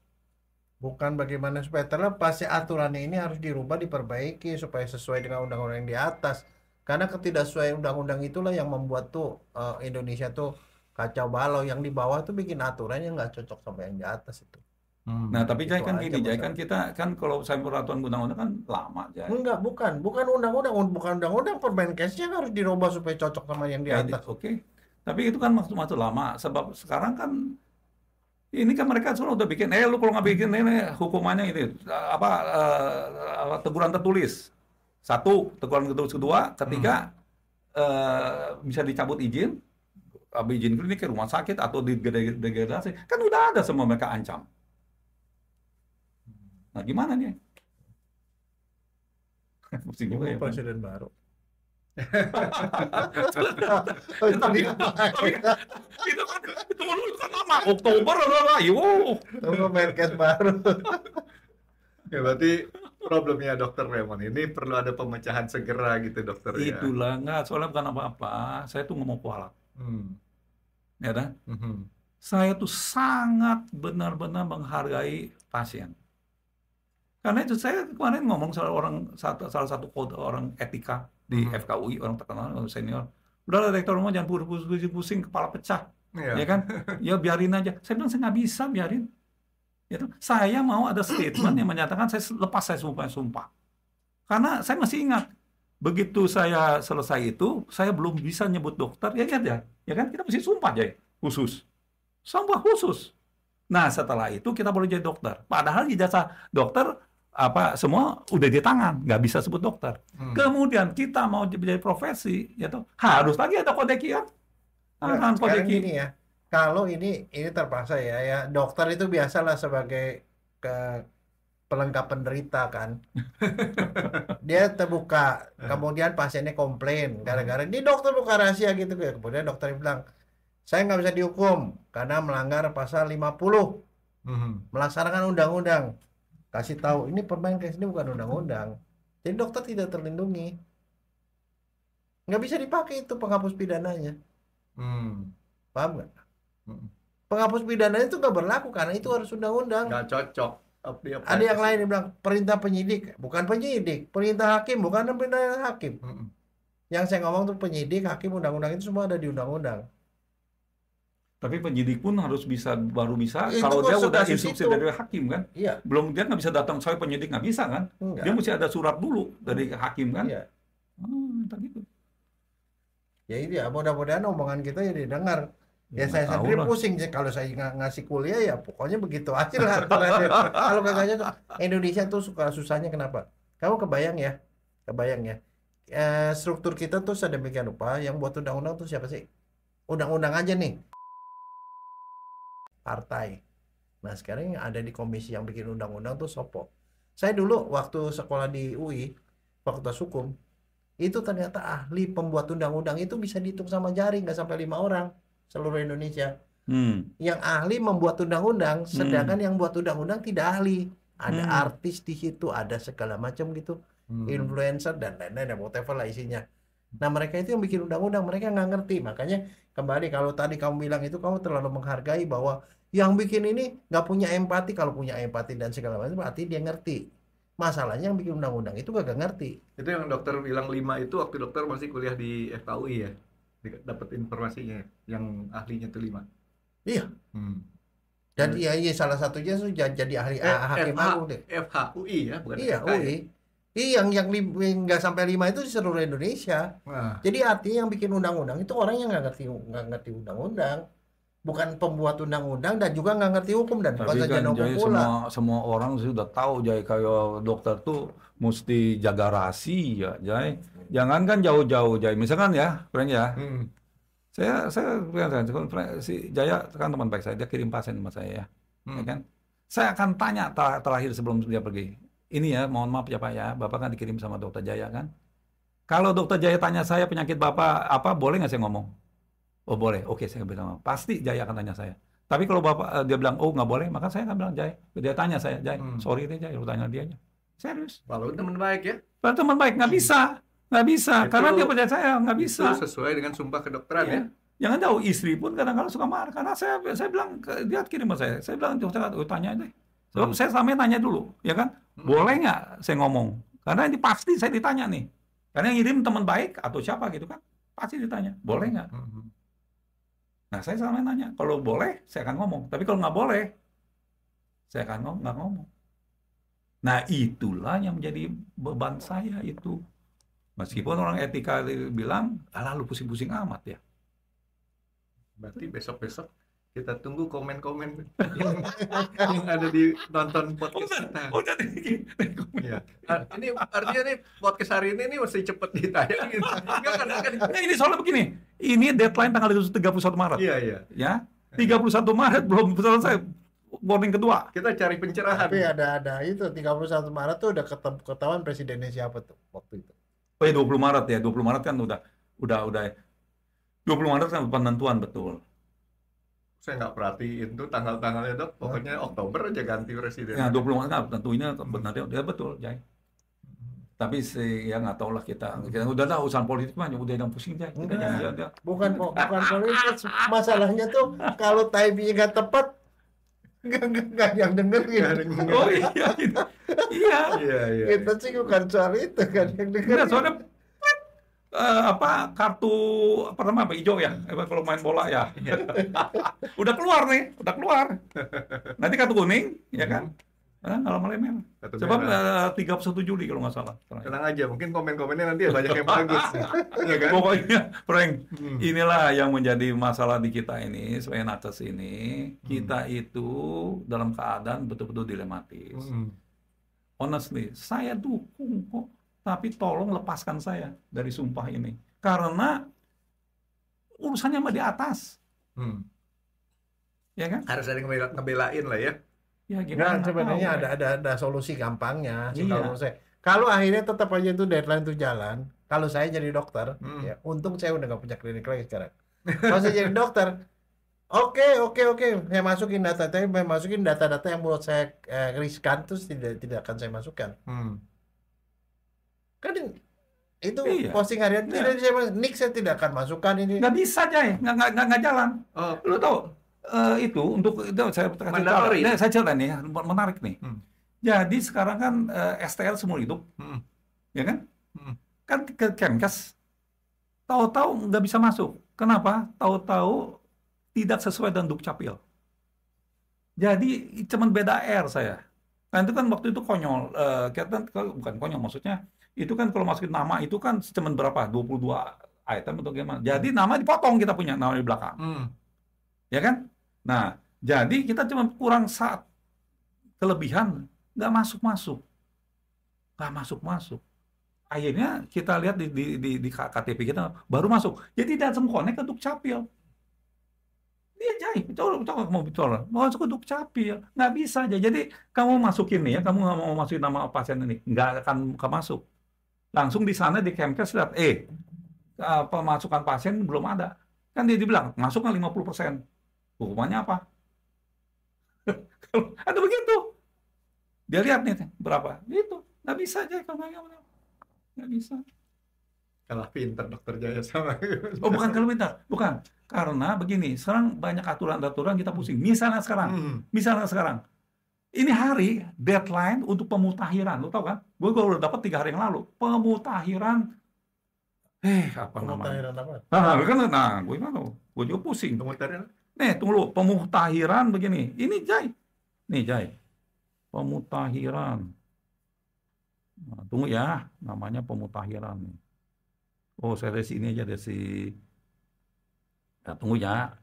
Bukan bagaimana supaya terlepas, ya aturannya ini harus dirubah, diperbaiki supaya sesuai dengan undang-undang yang di atas. Karena ketidaksesuaian undang-undang itulah yang membuat tuh Indonesia tuh kacau balau. Yang di bawah tuh bikin aturan yang nggak cocok sama yang di atas itu. Nah tapi Jai kan Itu gini, aja Jai kan kita kan kalau saya peraturan undang-undang kan lama Jai. Enggak, bukan undang-undang, Permenkesnya harus dirubah supaya cocok sama yang di atas. Oke. Tapi itu kan maksud lama, sebab sekarang kan ini kan mereka sudah udah bikin, lu kalau nggak bikin ini hukumannya ini teguran tertulis. 1, teguran tertulis, 2, ketiga bisa dicabut izin klinik ke rumah sakit atau degradasi. Kan udah ada semua mereka ancam. Nah gimana nih? Mesti juga ya. Presiden baru. Itu kan lama, Oktober lah, Tunggu Permenkes baru. Ya berarti problemnya Dokter Raymond ini perlu ada pemecahan segera gitu dokter ya. Itulah, enggak, soalnya bukan apa-apa, saya tuh ngomong kualat. Ya kan? Saya tuh sangat benar-benar menghargai pasien. Karena itu saya kemarin ngomong salah satu orang etika di FKUI, orang terkenal, orang senior, Udah rektor rumah jangan pusing-pusing, kepala pecah, ya kan? Ya biarin aja. Saya bilang saya nggak bisa biarin. Gitu. Saya mau ada statement yang menyatakan saya sumpah. Karena saya masih ingat, begitu saya selesai itu, saya belum bisa nyebut dokter, ya kan? Kita mesti sumpah aja, sumpah khusus. Nah, setelah itu kita boleh jadi dokter. Padahal ijazah dokter semua udah di tangan, nggak bisa sebut dokter. Kemudian kita mau jadi profesi, harus lagi ada kode kiat. Sekarang gini ya, kalau ini terpaksa ya, dokter itu biasalah sebagai pelengkap penderita kan. Dia terbuka, kemudian pasiennya komplain gara-gara ini dokter buka rahasia gitu. Kemudian dokter bilang, saya nggak bisa dihukum karena melanggar pasal 50, melaksanakan undang-undang. Kasih tahu, ini permain case ini bukan undang-undang. Jadi dokter tidak terlindungi. Nggak bisa dipakai itu penghapus pidananya. Paham nggak? Penghapus pidananya itu nggak berlaku karena itu harus undang-undang. Nggak cocok. Ada yang lain yang bilang perintah penyidik, bukan penyidik. Perintah hakim, bukan perintah hakim. Yang saya ngomong tuh penyidik, hakim, undang-undang itu semua ada di undang-undang. Tapi penyidik pun baru bisa kalau dia udah instruksi dari hakim kan. Iya. Belum, dia nggak bisa datang, saya penyidik nggak bisa kan. Enggak. Dia mesti ada surat dulu dari hakim kan. Iya. Gitu. Ya itu ya, mudah-mudahan omongan kita ya didengar. Ya saya sendiri pusing sih kalau saya ngasih kuliah ya pokoknya begitu aja lah. Kalau kagaknya tuh Indonesia tuh susahnya kenapa? Kamu kebayang ya? Struktur kita tuh sedemikian rupa, yang buat undang-undang tuh siapa sih? Undang-undang aja nih. Partai. Nah sekarang yang ada di komisi yang bikin undang-undang tuh sopo. Saya dulu waktu sekolah di UI, Fakultas Hukum, itu ternyata ahli pembuat undang-undang itu bisa dihitung sama jari, nggak sampai 5 orang seluruh Indonesia. Yang ahli membuat undang-undang, sedangkan yang buat undang-undang tidak ahli. Ada artis di situ, ada segala macam gitu, influencer dan lain-lain, whatever lah isinya. Nah mereka itu yang bikin undang-undang, mereka nggak ngerti. Makanya kembali, kalau tadi kamu bilang itu kamu terlalu menghargai bahwa yang bikin ini nggak punya empati. Kalau punya empati dan segala macam berarti dia ngerti. Masalahnya yang bikin undang-undang itu gak ngerti. Itu yang dokter bilang 5 itu waktu dokter masih kuliah di FKUI ya, dapat informasinya yang ahlinya itu 5. Iya. Dan iya salah satunya tuh jadi ahli hakim agung deh. FHUI ya, bukan iya, FK, UI. Iya, yang nggak sampai 5 itu di seluruh Indonesia. Jadi artinya yang bikin undang-undang itu orang yang nggak ngerti undang-undang, bukan pembuat undang-undang, dan juga nggak ngerti hukum, dan bukan saja hukum pula. Semua orang sudah tahu Jai, kayak dokter tuh mesti jaga rahasia Jai. Jangan kan jauh-jauh Jai. Misalkan ya, Frank ya. Saya si Jaya kan teman baik saya, dia kirim pasien sama saya ya. Ya kan? Saya akan tanya terakhir sebelum dia pergi. Ini ya, mohon maaf ya Pak ya, Bapak kan dikirim sama Dokter Jaya kan. Kalau Dokter Jaya tanya saya penyakit Bapak apa, boleh nggak saya ngomong? Oh boleh, oke saya bilang pasti Jaya akan tanya saya. Tapi kalau Bapak dia bilang oh nggak boleh, maka saya akan bilang Jaya. Dia tanya saya, Jaya, sorry deh Jaya, lu tanya dia aja. Serius. Kalau teman baik ya? Kalau teman baik nggak bisa, karena dia percaya saya nggak bisa. Itu sesuai dengan sumpah kedokteran ya. Jangan jauh, istri pun kadang-kadang suka marah karena saya bilang dia kirim sama saya bilang tanya deh. Sebab saya sampai nanya dulu, ya kan? Boleh nggak saya ngomong? Karena ini pasti saya ditanya nih. Karena yang ngirim teman baik atau siapa gitu kan, pasti ditanya, boleh nggak? Nah saya sampai nanya, kalau boleh saya akan ngomong, tapi kalau nggak boleh saya akan nggak ngomong. Nah itulah yang menjadi beban saya itu. Meskipun orang etika bilang, alah lu pusing-pusing amat ya. Berarti besok-besok kita tunggu komen-komen yang ada di nonton podcast kita. Ya. Ini artinya nih podcast hari ini mesti cepet ditayangin. Nah, ini soalnya begini, ini deadline tanggal 31 Maret. Iya. Ya, 31 Maret belum selesai warning kedua. Kita cari pencerahan. Tapi ada itu 31 Maret tuh udah ketahuan presidennya siapa tuh waktu itu. Oh ya 20 Maret ya, 20 Maret kan udah 20 Maret kan penentuan betul. Saya nggak perhatiin tuh tanggal-tanggalnya Dok, pokoknya Oktober aja ganti presiden. Ya 20 Maret kan tentunya benar ya betul, Jai. Tapi ya nggak tahu lah kita udah tahu urusan politik mah udah yang pusing Jai. Kita jangan bukan politik, masalahnya tuh kalau timingnya nggak tepat nggak yang denger gitu. Oh iya. Kita sih bukan soal itu kan yang denger. Soalnya kartu apa namanya hijau ya kalau main bola ya. Udah keluar nih, udah keluar. Nanti kartu kuning, ya kan? Kalau merah. Sebab 31 Juli kalau nggak salah. Tenang aja, mungkin komen-komennya nanti banyak yang bagus. Ya kan? Pokoknya, Frank, inilah yang menjadi masalah di kita ini, sebagai nakes ini. Kita itu dalam keadaan betul-betul dilematis. Honestly, saya dukung kok. Tapi tolong lepaskan saya dari sumpah ini. Karena urusannya mah di atas. Ya kan? Harus ada yang ngebelain lah ya. Ya gimana? Sebenarnya ada solusi gampangnya. Kalau akhirnya tetap aja itu deadline itu jalan, kalau saya jadi dokter, ya untung saya udah nggak punya klinik lagi sekarang. Kalau saya jadi dokter, oke, saya masukin data-data yang menurut saya riskan, terus tidak akan saya masukkan. Kan itu posting harian tidak Nick saya tidak akan masukkan ini. Nggak bisa aja, nggak jalan. Lu tahu itu untuk itu saya cerita nih, menarik nih. Jadi sekarang kan STL seumur hidup, ya kan? Kan ke Kemkes, tahu-tahu nggak bisa masuk. Kenapa? Tahu-tahu tidak sesuai dengan Dukcapil. Jadi cuman beda R saya. Nah itu kan waktu itu konyol, bukan konyol maksudnya. Itu kan kalau masukin nama itu kan cuma berapa? 22 item atau gimana. Jadi nama dipotong kita punya nama di belakang. Ya kan? Nah, jadi kita cuma kurang saat kelebihan, nggak masuk-masuk. Nggak masuk-masuk. Akhirnya kita lihat di KTP kita baru masuk. Jadi langsung connect ke Dukcapil. Dia jahit, coba mau bicara, masuk ke Dukcapil. Nggak bisa aja. Jadi kamu masukin nih ya, kamu nggak mau masukin nama pasien ini, nggak akan masuk. Langsung di sana di Kemkes lihat, pemasukan pasien belum ada. Kan dia dibilang, masuk kan 50%. Hukumannya apa? Ada begitu. Dia lihat nih, berapa? Itu. Nggak bisa aja. Nggak bisa. Kalah pintar Dokter Jaya sama. Oh, bukan kalau pintar. Bukan. Karena begini, sekarang banyak aturan-aturan kita pusing. Misalnya sekarang. Ini hari deadline untuk pemutahiran, lo tau kan? Gue udah dapat 3 hari yang lalu. Pemutahiran, apa namanya? Pemutahiran apa? Gue juga pusing. Pemutahiran? Nih, tunggu, pemutahiran begini. Ini Jai. Pemutahiran. Nah, tunggu ya, namanya pemutahiran. Oh, saya dari sini aja dari ya, tunggu ya,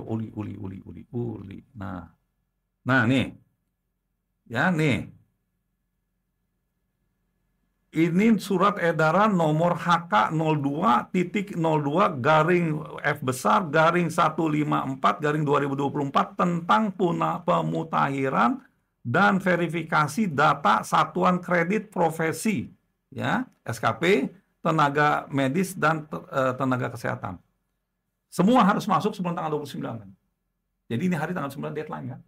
Uli. Nah nih. Ya nih, ini surat edaran nomor HK02.02 garing F besar garing 154 garing 2024 tentang pemutahiran dan verifikasi data satuan kredit profesi, ya SKP, tenaga medis dan tenaga kesehatan. Semua harus masuk sebelum tanggal 29 kan. Jadi ini hari tanggal 9 deadline kan.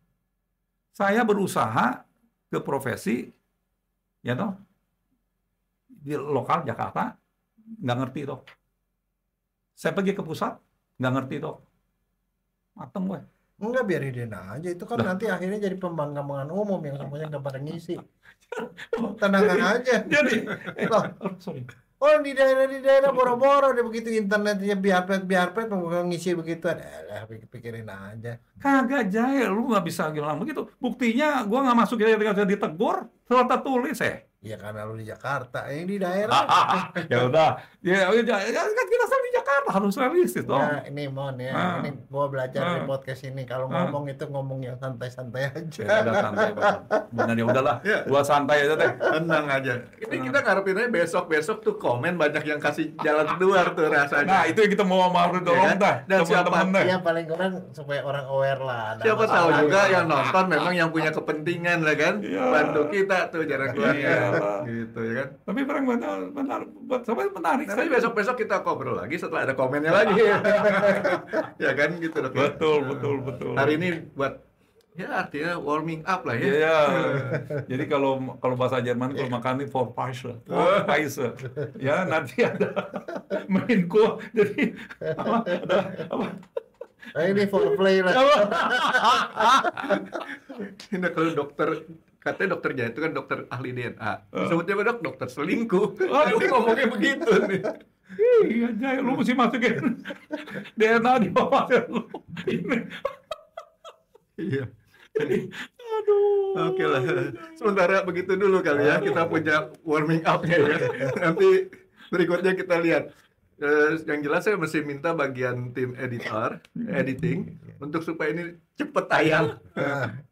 Saya berusaha ke profesi, ya toh, di lokal Jakarta, nggak ngerti toh. Saya pergi ke pusat, nggak ngerti toh. Mateng gue. Enggak, biarin aja. Itu kan nanti akhirnya jadi pembangunan umum yang semuanya nggak pada ngisi. Tenang aja. Jadi, sorry. Oh di daerah boro-boro deh begitu internetnya biarpet mau ngisi begitu ada pikirin aja. Kagak Jaya, lu nggak bisa bilang begitu. Buktinya gua nggak masuk ketika ditegur, surat tertulis Ya karena lu di Jakarta, ini di daerah. Ya udah, ya kan kita selalu di Jakarta harus realistis dong. Ya, ini Mon ya, ini gua belajar di podcast ini kalau ngomong itu ngomong yang santai-santai aja. Ya udah santai, benar ya udahlah, gua santai aja deh. Tenang aja. Ini kita ngarepin aja besok tuh komen banyak yang kasih jalan keluar tuh rasanya. Nah itu yang kita mau dorong dah. Dan siapa? Ya paling kurang supaya orang aware lah. Siapa tahu juga yang nonton memang yang punya kepentingan lah kan, bantu kita tuh jalan keluarnya. Gitu ya kan. Tapi benar menarik. Tapi besok-besok kita ngobrol lagi setelah ada komennya lagi. Ya kan gitu dok. Betul. Hari ini buat ya artinya warming up lah ya. Iya. Jadi kalau bahasa Jerman kalau makan ini Vorpeise. Ya nanti ada Menko jadi apa? Ini foreplay lah. Ini kalau dokter katanya Dokter Jaya itu kan dokter ahli DNA. Sebutnya apa dok? Dokter selingkuh. Nanti ngomongnya begitu nih. Iya, Jaya, lu mesti masukin DNA di bawah lu. Iya. Aduh. Oke lah. Sementara begitu dulu kali ya. Kita punya warming up-nya ya. Nanti berikutnya kita lihat. Yang jelas saya mesti minta bagian tim editing untuk supaya ini cepet tayang.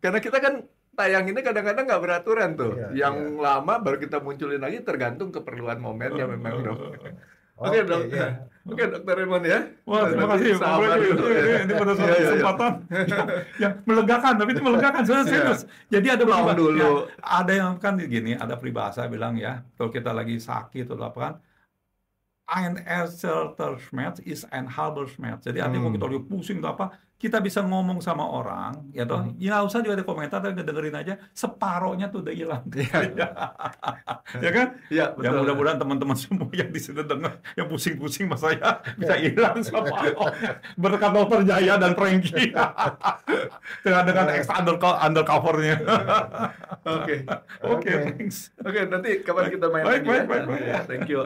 Karena kita kan tayang ini kadang-kadang nggak beraturan tuh. Yang lama baru kita munculin lagi tergantung keperluan momennya memang dong. Oke dok. Oke Dokter Raymond ya. Wah, terima kasih Pak Franky. Ini pada suatu kesempatan yang melegakan, tapi itu melegakan serius. Jadi ada dulu. Ada yang kan gini, ada peribahasa bilang ya, kalau kita lagi sakit atau apa kan, ein erster Schmerz ist ein halber Schmerz. Jadi artinya kalau kita lagi pusing atau apa, kita bisa ngomong sama orang, ya toh, ya nggak usah juga ada komentar, tapi dengerin aja, separohnya tuh udah hilang. Ya kan? Ya, ya mudah-mudahan teman-teman semua yang di sini dengar, yang pusing-pusing mas saya bisa hilang separohnya. Berkat Dokter Jaya dan Franky. dengan extra undercover-nya. Oke, thanks. Oke, nanti kapan kita main lagi ya. Thank you.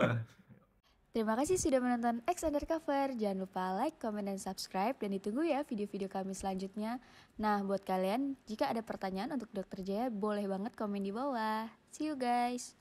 Terima kasih sudah menonton X Undercover. Jangan lupa like, comment, dan subscribe. Dan ditunggu ya video-video kami selanjutnya. Nah, buat kalian, jika ada pertanyaan untuk Dokter Jaya, boleh banget komen di bawah. See you guys!